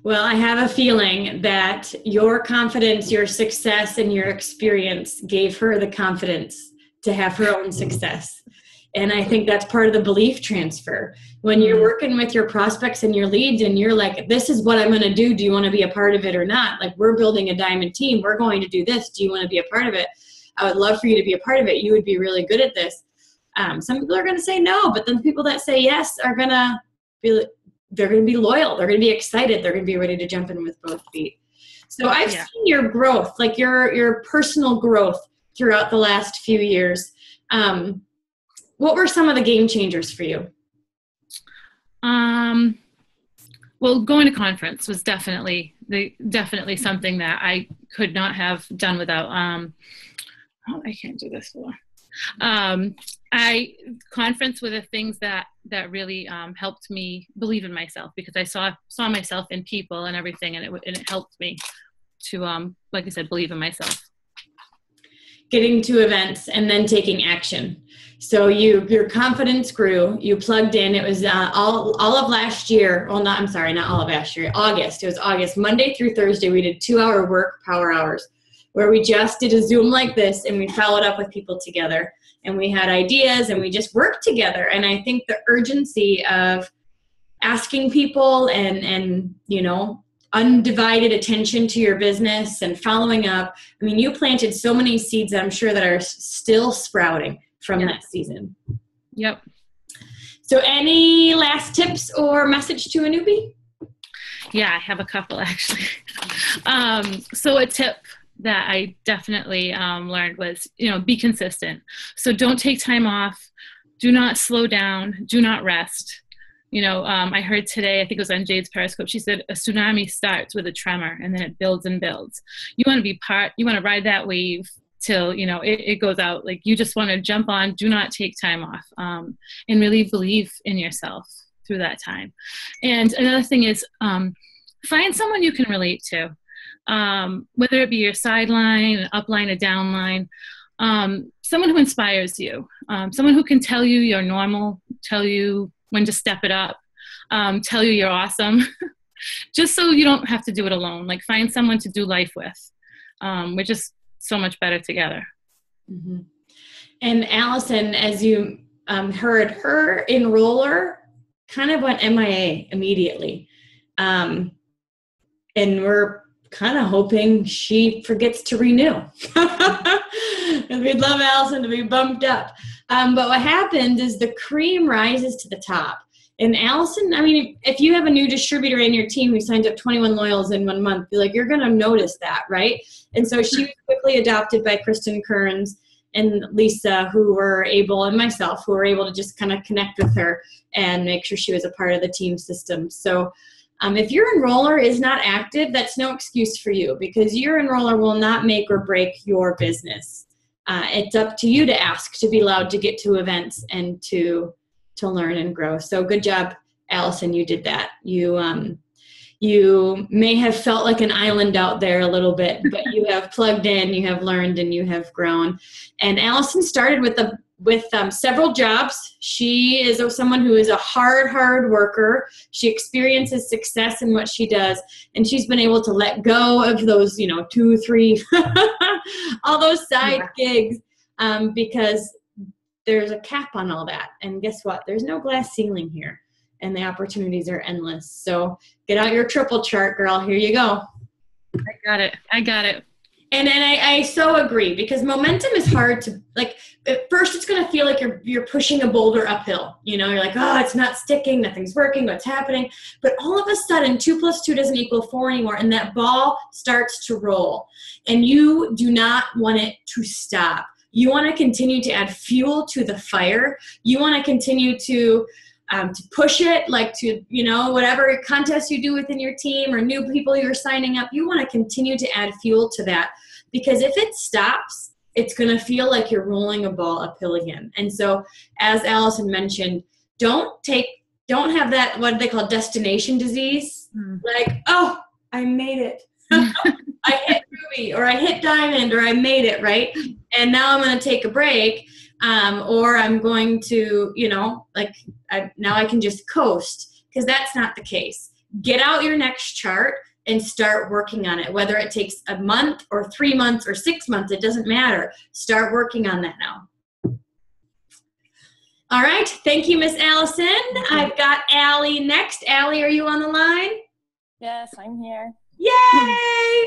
Well, I have a feeling that your confidence, your success, and your experience gave her the confidence to have her own success. And I think that's part of the belief transfer. When you're working with your prospects and your leads, and you're like, this is what I'm going to do. Do you want to be a part of it or not? Like, we're building a Diamond team. We're going to do this. Do you want to be a part of it? I would love for you to be a part of it. You would be really good at this. Some people are going to say no, but then the people that say yes are going to be, they're going to be loyal. They're going to be excited. They're going to be ready to jump in with both feet. So I've seen your growth, like your personal growth throughout the last few years. What were some of the game changers for you? Well, going to conference was definitely something that I could not have done without. I can't do this for. Conference were the things that really helped me believe in myself, because I saw myself in people and everything, and it helped me to, like I said, believe in myself. Getting to events and then taking action. So your confidence grew. You plugged in. It was all of last year. Well, not all of last year. August. It was August. Monday through Thursday, we did 2-hour work power hours, where we just did a Zoom like this, and we followed up with people together, and we had ideas, and we just worked together. And I think the urgency of asking people and you know, undivided attention to your business and following up. I mean, you planted so many seeds that I'm sure that are still sprouting from that season. Yep. So any last tips or message to a newbie? Yeah, I have a couple actually. So a tip that I definitely learned was, you know, be consistent. So don't take time off. Do not slow down. Do not rest. You know, I heard today, I think it was on Jade's Periscope, she said a tsunami starts with a tremor and then it builds and builds. You want to ride that wave till, you know, it goes out. Like, you just want to jump on, do not take time off, and really believe in yourself through that time. And another thing is, find someone you can relate to, whether it be your sideline, an upline, a downline, someone who inspires you, someone who can tell you you're normal, tell you when to step it up, tell you you're awesome, just so you don't have to do it alone. Like, find someone to do life with. We're just so much better together. Mm-hmm. And Allison, as you heard, her enroller kind of went MIA immediately. And we're kind of hoping she forgets to renew. We'd love Allison to be bumped up. But what happened is the cream rises to the top. And Allison, I mean, if you have a new distributor in your team who signs up 21 loyals in 1 month, you're going to notice that, right? And so she was quickly adopted by Kristen Kearns and Lisa, and myself, who were able to just kind of connect with her and make sure she was a part of the team system. So if your enroller is not active, that's no excuse for you, because your enroller will not make or break your business. It's up to you to ask to be allowed to get to events and to learn and grow. So good job, Allison. You did that. You You may have felt like an island out there a little bit, but you have plugged in, you have learned, and you have grown. And Allison started with several jobs. She is someone who is a hard worker. She experiences success in what she does, and she's been able to let go of those, 2, 3, all those side gigs, because there's a cap on all that. And guess what? There's no glass ceiling here, and the opportunities are endless. So get out your triple chart, girl. Here you go. I got it. And I so agree, because momentum is hard to, like, at first it's going to feel like you're pushing a boulder uphill. You're like, oh, it's not sticking. Nothing's working. What's happening? But all of a sudden, 2 + 2 doesn't equal 4 anymore. And that ball starts to roll, and you do not want it to stop. You want to continue to add fuel to the fire. You want to continue to push it, like to, whatever contest you do within your team or new people you're signing up, you want to continue to add fuel to that, because if it stops, it's going to feel like you're rolling a ball uphill again. And so, as Allison mentioned, don't have that, what they call destination disease. Like, oh, I made it. I hit ruby, or I hit diamond, or I made it, right? And now I'm going to take a break. Or I'm going to, now I can just coast, because that's not the case. Get out your next chart and start working on it. Whether it takes a month or 3 months or 6 months, it doesn't matter. Start working on that now. All right. Thank you, Miss Allison. I've got Allie next. Allie, are you on the line? Yes, I'm here. Yay!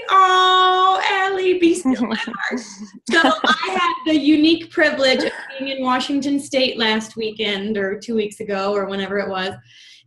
Oh, Allie, be still my heart. So I had the unique privilege of being in Washington State last weekend, or 2 weeks ago, or whenever it was,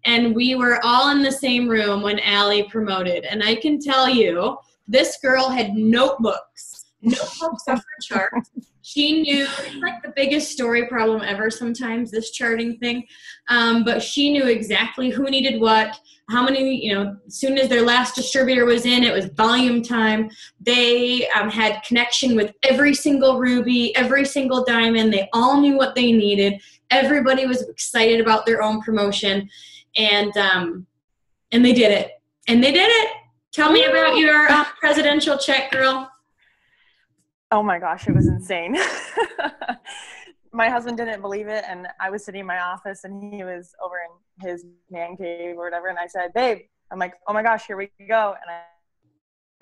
and we were all in the same room when Allie promoted. And I can tell you, this girl had notebooks of her charts. She knew, it's like the biggest story problem ever sometimes, this charting thing, but she knew exactly who needed what, how many, as soon as their last distributor was in, it was volume time. They had connection with every single ruby, every single diamond. They all knew what they needed. Everybody was excited about their own promotion, and they did it. And they did it. Tell me about your presidential check, girl. Oh my gosh, it was insane. My husband didn't believe it, and I was sitting in my office, and he was over in his man cave or whatever, and I said, babe, I'm like, oh my gosh, here we go. And I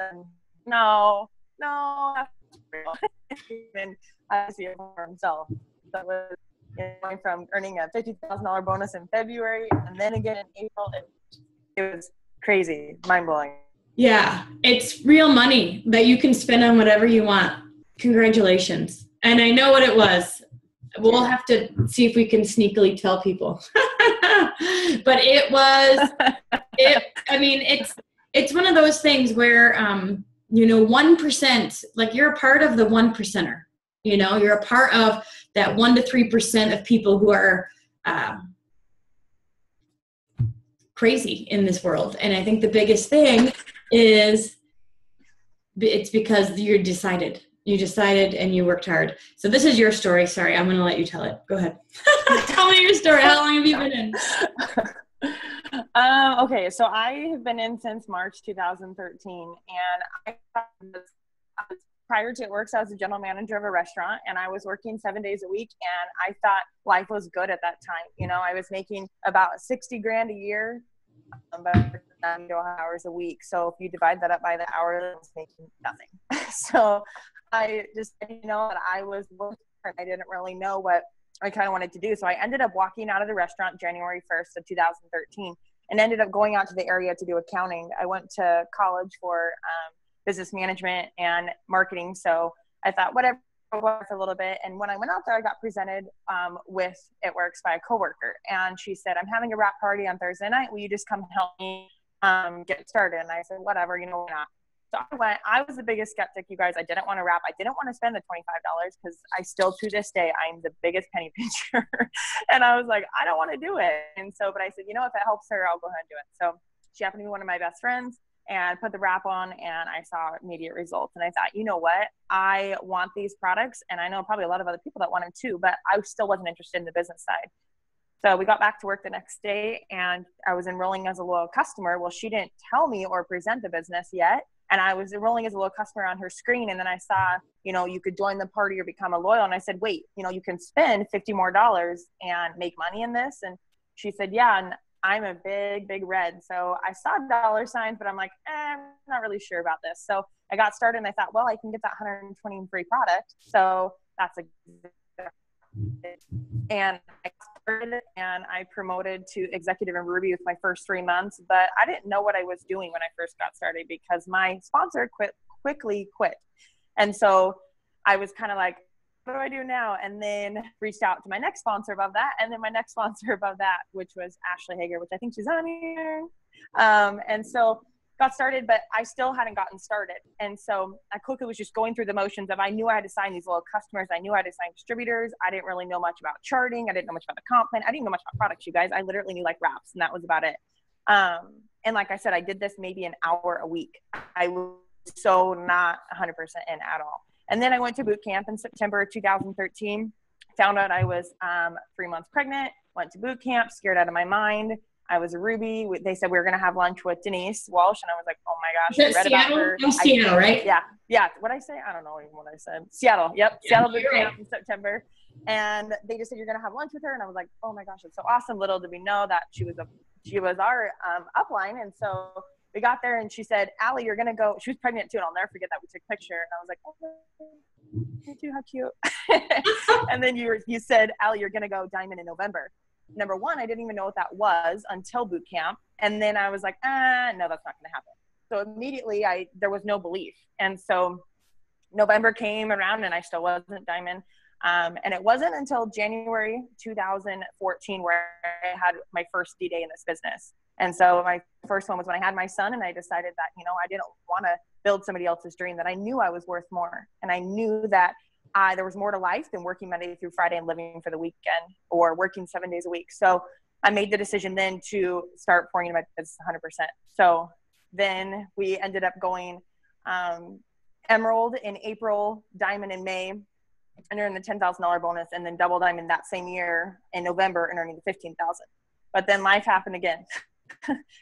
said, no, that's real. And I see it for himself. So it was going from earning a $50,000 bonus in February, and then again in April. It was crazy, mind-blowing. Yeah, it's real money that you can spend on whatever you want. Congratulations. And I know what it was. We'll have to see if we can sneakily tell people. But it was, it's one of those things where, 1%, like, you're a part of the 1%er. You're a part of that 1 to 3% of people who are crazy in this world. And I think the biggest thing is it's because you decided and you worked hard. So this is your story. Sorry, I'm going to let you tell it. Go ahead. Tell me your story. How long have you been in? Okay, so I have been in since March 2013, and prior to It I was a general manager of a restaurant, and I was working 7 days a week, and I thought life was good at that time. I was making about $60,000 a year, but 9 hours a week. So if you divide that up by the hour, I was making nothing. So I just, that I was working, I didn't really know what I kind of wanted to do. So I ended up walking out of the restaurant January 1st of 2013 and ended up going out to the area to do accounting. I went to college for business management and marketing. So I thought, whatever, for a little bit. And when I went out there, I got presented with It Works by a coworker. And she said, I'm having a wrap party on Thursday night. Will you just come help me get started? And I said, whatever, why not? So I went. I was the biggest skeptic, you guys. I didn't want to wrap. I didn't want to spend the $25 because I still, to this day, I'm the biggest penny pincher. And I was like, I don't want to do it. And so, but I said, if it helps her, I'll go ahead and do it. So she happened to be one of my best friends, and put the wrap on, and I saw immediate results. And I thought, you know what? I want these products, and I know probably a lot of other people that want them too, but I still wasn't interested in the business side. So we got back to work the next day and I was enrolling as a loyal customer. Well, she didn't tell me or present the business yet. And I was enrolling as a loyal customer on her screen. And then I saw, you could join the party or become a loyal. And I said, wait, you can spend $50 more and make money in this. And she said, yeah. And I'm a big red. So I saw dollar signs, but I'm like, I'm not really sure about this. So I got started and I thought, well, I can get that 120 in free product. So that's and I started and I promoted to executive in Ruby with my first 3 months, but I didn't know what I was doing when I first got started because my sponsor quickly quit. And so I was kind of like, what do I do now? And then reached out to my next sponsor above that. And then my next sponsor above that, which was Ashley Hager, which I think she's on here. And so got started, but I still hadn't gotten started. And so I quickly was just going through the motions of, I knew I had to sign these little customers. I knew I had to sign distributors. I didn't really know much about charting. I didn't know much about the comp plan. I didn't know much about products, you guys. I literally knew like wraps and that was about it. And like I said, I did this maybe an hour a week. I was so not 100% in at all. And then I went to boot camp in September 2013, found out I was 3 months pregnant, went to boot camp, scared out of my mind. I was a Ruby. They said we were going to have lunch with Denise Walsh. And I was like, oh my gosh. Is that Seattle? Seattle, right? Yeah. Yeah. What'd I say? I don't know even what I said. Seattle. Yep. Yeah, Seattle boot camp in September. And they just said, you're going to have lunch with her. And I was like, oh my gosh, it's so awesome. Little did we know that she was our upline. And so we got there and she said, Allie, you're going to go. She was pregnant too. And I'll never forget that. We took a picture and I was like, oh, me too, how cute. And then you said, Allie, you're going to go diamond in November. Number one, I didn't even know what that was until boot camp. And then I was like, no, that's not going to happen. So immediately there was no belief. And so November came around and I still wasn't diamond. And it wasn't until January 2014 where I had my first D-Day in this business. And so my first one was when I had my son and I decided that, I didn't want to build somebody else's dream, that I knew I was worth more. And I knew that there was more to life than working Monday through Friday and living for the weekend or working 7 days a week. So I made the decision then to start pouring into my business 100%. So then we ended up going Emerald in April, Diamond in May, and earning the $10,000 bonus, and then double diamond that same year in November and earning the $15,000. But then life happened again.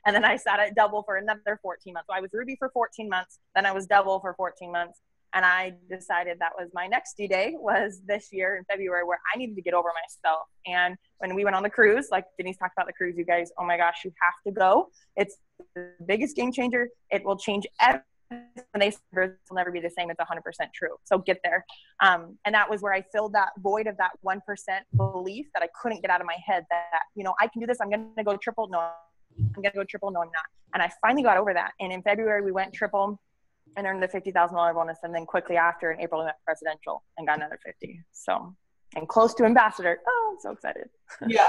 And then I sat at double for another 14 months. So I was Ruby for 14 months. Then I was double for 14 months. And I decided that was my next D-Day was this year in February, where I needed to get over myself. And when we went on the cruise, like Denise talked about the cruise, you guys, oh my gosh, you have to go. It's the biggest game changer. It will change everything. They will never be the same. It's 100% true. So get there. And that was where I filled that void of that 1% belief that I couldn't get out of my head that, I can do this. I'm going to go triple. No, I'm going to go triple. No, I'm not. And I finally got over that. And in February, we went triple and earned the $50,000 bonus. And then quickly after in April, we went presidential and got another 50. So, and close to ambassador. Oh, I'm so excited. Yeah.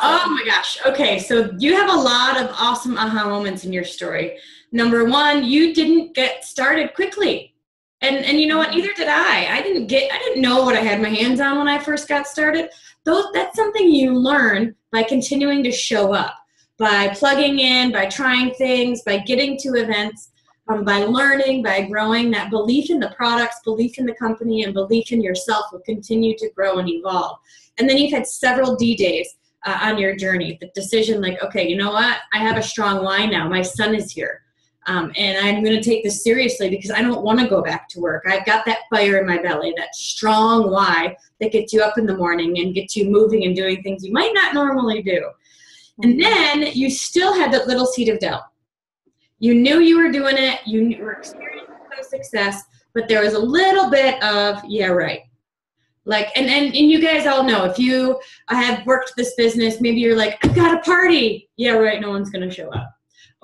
Oh my gosh. Okay. So you have a lot of awesome aha moments in your story. Number one, you didn't get started quickly. And you know what? Neither did I. I didn't know what I had my hands on when I first got started. That's something you learn by continuing to show up, by plugging in, by trying things, by getting to events, by learning, by growing. That belief in the products, belief in the company, and belief in yourself will continue to grow and evolve. And then you've had several D-Days on your journey. The decision like, okay, you know what? I have a strong why now. My son is here. And I'm going to take this seriously because I don't want to go back to work. I've got that fire in my belly, that strong why that gets you up in the morning and gets you moving and doing things you might not normally do. And then you still had that little seed of doubt. You knew you were doing it. You were experiencing some success, but there was a little bit of, yeah, right. Like, and you guys all know, if you have worked this business, maybe you're like, I've got a party. Yeah, right. No one's going to show up.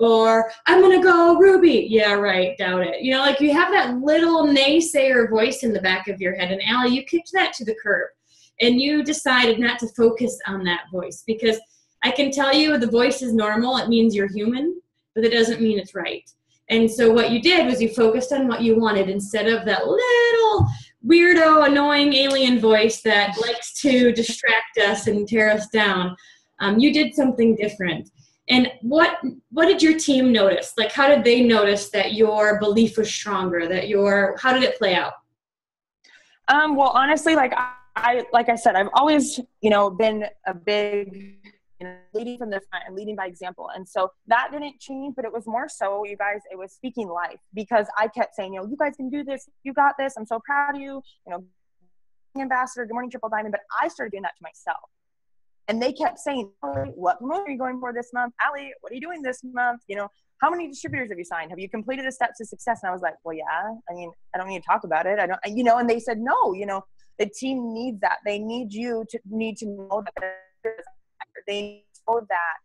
Or I'm going to go Ruby. Yeah, right. Doubt it. Like you have that little naysayer voice in the back of your head. And Allie, you kicked that to the curb and you decided not to focus on that voice, because I can tell you the voice is normal. It means you're human, but it doesn't mean it's right. And so what you did was you focused on what you wanted instead of that little weirdo, annoying alien voice that likes to distract us and tear us down. You did something different. And what did your team notice? Like, how did they notice that your belief was stronger, how did it play out? Well, honestly, like like I said, I've always, been a big, leading from the front and leading by example. And so that didn't change, but it was more so, you guys, it was speaking life, because I kept saying, you guys can do this. You got this. I'm so proud of you. Ambassador, good morning, Triple Diamond. But I started doing that to myself. And they kept saying, Allie, what promotion are you going for this month? Allie, what are you doing this month? How many distributors have you signed? Have you completed the steps to success? And I was like, well, yeah, I don't need to talk about it. I don't, and they said, no, the team needs that. They need you to know that they know that,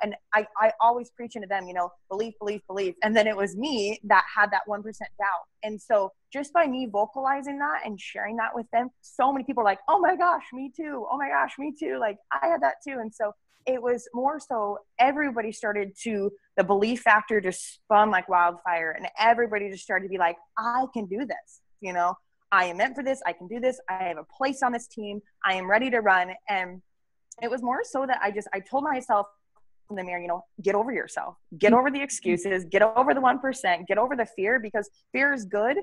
and I always preach into them, belief, belief, belief. And then it was me that had that 1% doubt. And so just by me vocalizing that and sharing that with them, so many people are like, oh my gosh, me too. Oh my gosh, me too. Like I had that too. And so it was more so everybody started to, the belief factor just spun like wildfire, and everybody just started to be like, I can do this. I am meant for this. I can do this. I have a place on this team. I am ready to run. And it was more so that I told myself in the mirror, get over yourself, get over the excuses, get over the 1%, get over the fear, because fear is good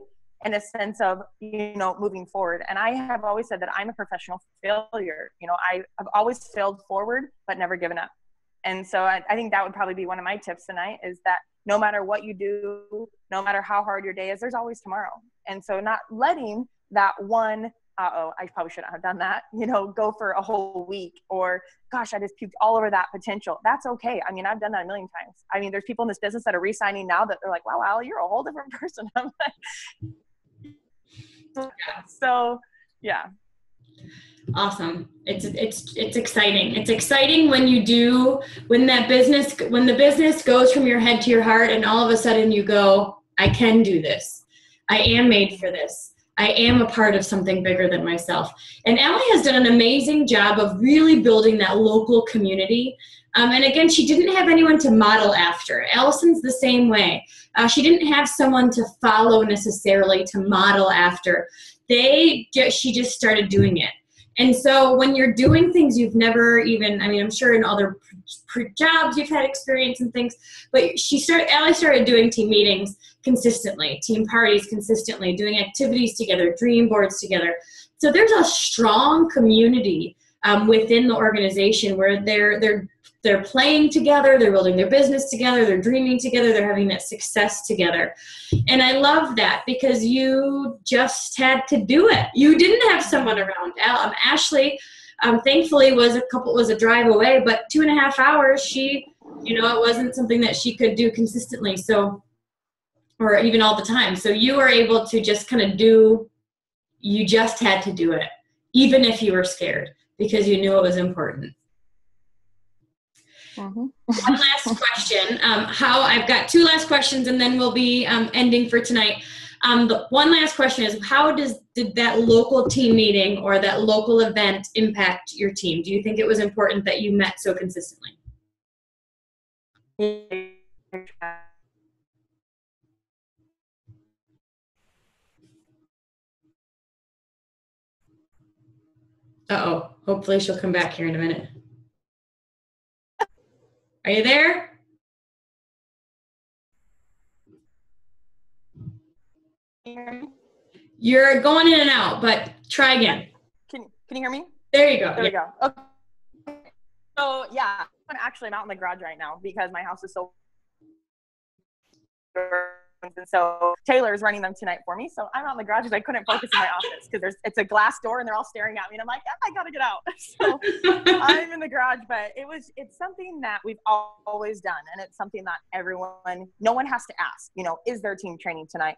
in a sense of, moving forward. And I have always said that I'm a professional failure. I've always failed forward, but never given up. And so I think that would probably be one of my tips tonight, is that no matter what you do, no matter how hard your day is, there's always tomorrow. And so not letting that one, I probably shouldn't have done that, go for a whole week, or gosh, I just puked all over that potential. That's okay. I've done that a million times. There's people in this business that are re-signing now that they're like, wow, Allie, you're a whole different person. I'm like, so yeah. Awesome. It's exciting. It's exciting when the business goes from your head to your heart, and all of a sudden you go, I can do this. I am made for this. I am a part of something bigger than myself. And Allie has done an amazing job of really building that local community. And again, she didn't have anyone to model after. Allison's the same way. She didn't have someone to follow necessarily, to model after. She just started doing it. And so when you're doing things you've never even, I'm sure in other jobs you've had experience and things, but Allie started doing team meetings consistently, team parties consistently, doing activities together, dream boards together. So there's a strong community within the organization where they're playing together, they're building their business together, they're dreaming together, they're having that success together. And I love that, because you just had to do it. You didn't have someone around. Ashley, thankfully, was a drive away, but 2.5 hours, it wasn't something that she could do consistently. So, or even all the time. So you were able to just kind of you just had to do it, even if you were scared, because you knew it was important. Mm-hmm. One last question. I've got 2 last questions, and then we'll be ending for tonight. The one last question is, how did that local team meeting or that local event impact your team? Do you think it was important that you met so consistently? Uh-oh. Hopefully she'll come back here in a minute. Are you there? You're going in and out, but try again. Can you hear me? There you go. There we go. Okay. So yeah, I'm out in the garage right now because my house is so, and so Taylor's running them tonight for me. So I'm out in the garage because I couldn't focus in my office because it's a glass door and they're all staring at me, and I'm like, I gotta get out. So I'm in the garage, but it's something that we've always done, and it's something that no one has to ask. Is there team training tonight?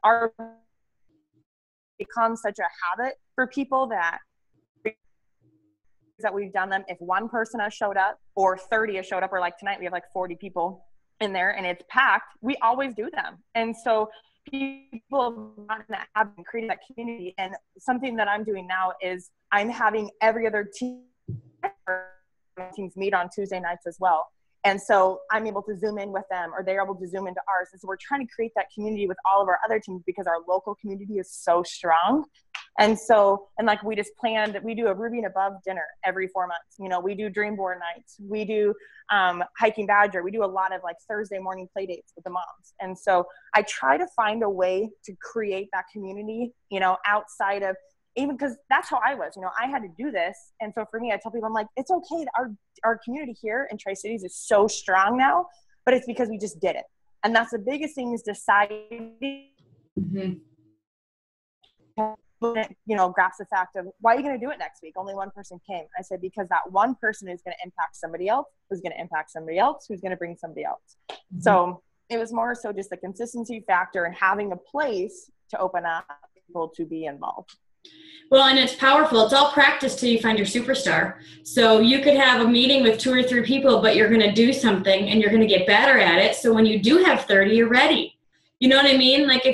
Becomes such a habit for people that we've done them. If one person has showed up or 30 has showed up, or like tonight we have like 40 people in there and it's packed, we always do them. And so people have created that community. And something that I'm doing now is I'm having every other teams meet on Tuesday nights as well. And so I'm able to zoom in with them, or they're able to zoom into ours. And so we're trying to create that community with all of our other teams because our local community is so strong. And so, and like we just planned, we do a Ruby and Above dinner every 4 months. We do dream board nights. We do hiking badger. We do a lot of like Thursday morning play dates with the moms. And so I try to find a way to create that community, outside of even because that's how I was, you know, I had to do this. And so for me, I tell people, I'm like, it's okay. Our community here in Tri-Cities is so strong now, but it's because we just did it. And that's the biggest thing, is deciding, you know, grasp the fact of, why are you going to do it next week? Only one person came. I said, because that one person is going to impact somebody else, who's going to impact somebody else, who's going to bring somebody else. So it was more so just the consistency factor and having a place to open up people to be involved. Well, and it's powerful. It's all practice till you find your superstar. So you could have a meeting with 2 or 3 people, but you're going to do something and you're going to get better at it. So when you do have 30, you're ready. You know what I mean? Like I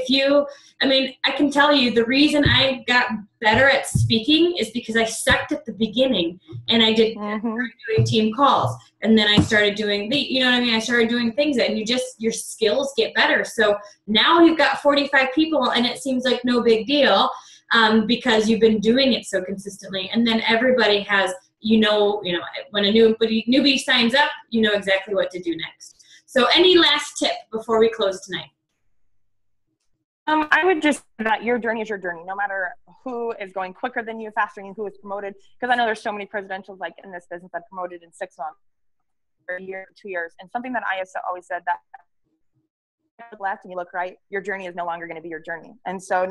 can tell you the reason I got better at speaking is because I sucked at the beginning, and I did doing team calls, and then I started doing I started doing things, and your skills get better. So now you've got 45 people, and it seems like no big deal, because you've been doing it so consistently. And then everybody has, when a newbie signs up, you know exactly what to do next. So any last tip before we close tonight? I would just say that your journey is your journey, no matter who is going quicker than you, faster than you, who is promoted. Because I know there's so many presidentials like in this business that promoted in 6 months, or a year, 2 years. And something that I have always said, that you look left and you look right, your journey is no longer going to be your journey. And so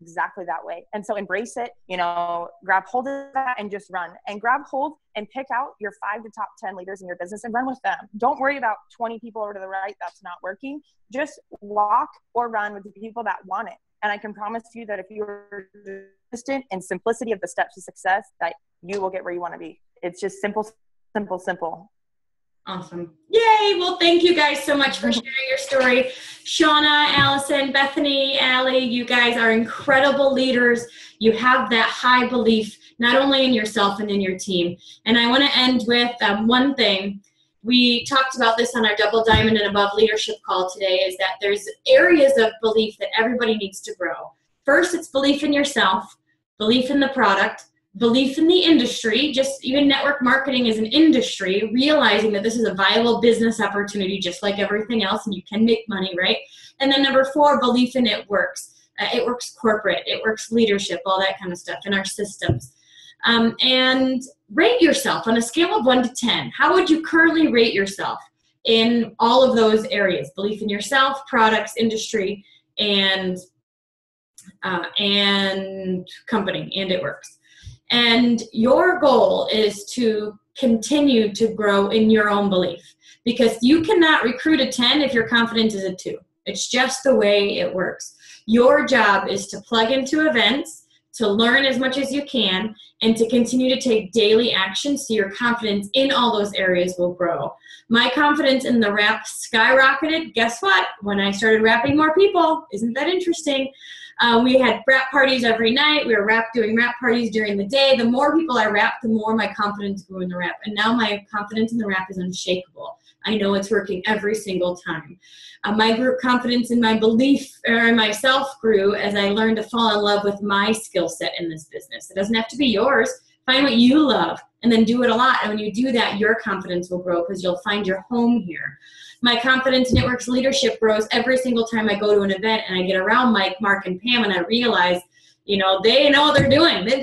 exactly that way. And so embrace it, grab hold of that and just run, and grab hold and pick out your 5 to top 10 leaders in your business and run with them. Don't worry about 20 people over to the right that's not working. Just walk or run with the people that want it. And I can promise you that if you're consistent in simplicity of the steps to success, that you will get where you want to be. It's just simple, simple, simple. Awesome. Yay. Well, thank you guys so much for sharing your story. Shauna, Allison, Bethany, Allie, you guys are incredible leaders. You have that high belief, not only in yourself and in your team. And I want to end with one thing. We talked about this on our Double Diamond and Above leadership call today, is that there's areas of belief that everybody needs to grow. First, it's belief in yourself, belief in the product, belief in the industry. Just even network marketing is an industry, realizing that this is a viable business opportunity just like everything else, and you can make money, right? And then number 4, belief in it works. It works corporate, it works leadership, all that kind of stuff in our systems. And rate yourself on a scale of 1 to 10. How would you currently rate yourself in all of those areas? Belief in yourself, products, industry, and company, and it works. And your goal is to continue to grow in your own belief, because you cannot recruit a 10 if your confidence is a 2. It's just the way it works. Your job is to plug into events, to learn as much as you can, and to continue to take daily action so your confidence in all those areas will grow. My confidence in the rap skyrocketed. Guess what? When I started rapping more people. Isn't that interesting? We had rap parties every night. We were doing rap parties during the day. The more people I rapped, the more my confidence grew in the rap. And now my confidence in the rap is unshakable. I know it's working every single time. My group confidence in my belief in myself grew as I learned to fall in love with my skill set in this business. It doesn't have to be yours. Find what you love and then do it a lot. And when you do that, your confidence will grow because you'll find your home here. My confidence in Network's leadership grows every single time I go to an event and I get around Mike, Mark, and Pam, and I realize, they know what they're doing. They've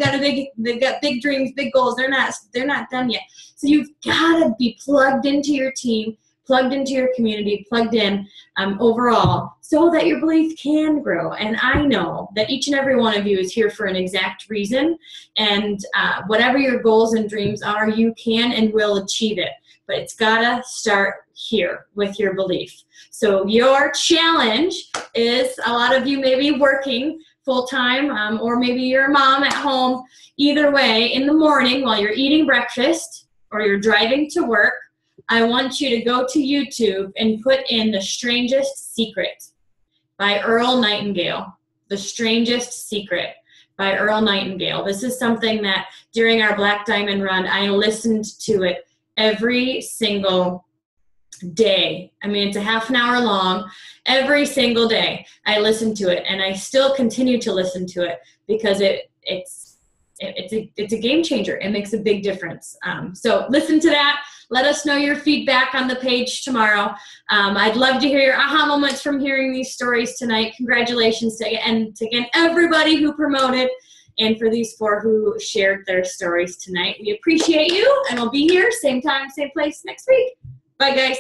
got big dreams, big goals. They're not done yet. So you've got to be plugged into your team, plugged into your community, plugged in overall, so that your belief can grow. And I know that each and every one of you is here for an exact reason. And whatever your goals and dreams are, you can and will achieve it. But it's got to start here with your belief. So your challenge is, a lot of you may be working full-time, or maybe you're a mom at home. Either way, in the morning while you're eating breakfast or you're driving to work, I want you to go to YouTube and put in The Strangest Secret by Earl Nightingale. The Strangest Secret by Earl Nightingale. This is something that during our Black Diamond run, I listened to it every single day. I mean, it's a half an hour long. Every single day I listen to it, and I still continue to listen to it because it's a game changer. It makes a big difference. So listen to that. Let us know your feedback on the page tomorrow. I'd love to hear your aha moments from hearing these stories tonight. Congratulations to again everybody who promoted, and for these 4 who shared their stories tonight. We appreciate you, and we'll be here same time, same place next week. Bye, guys.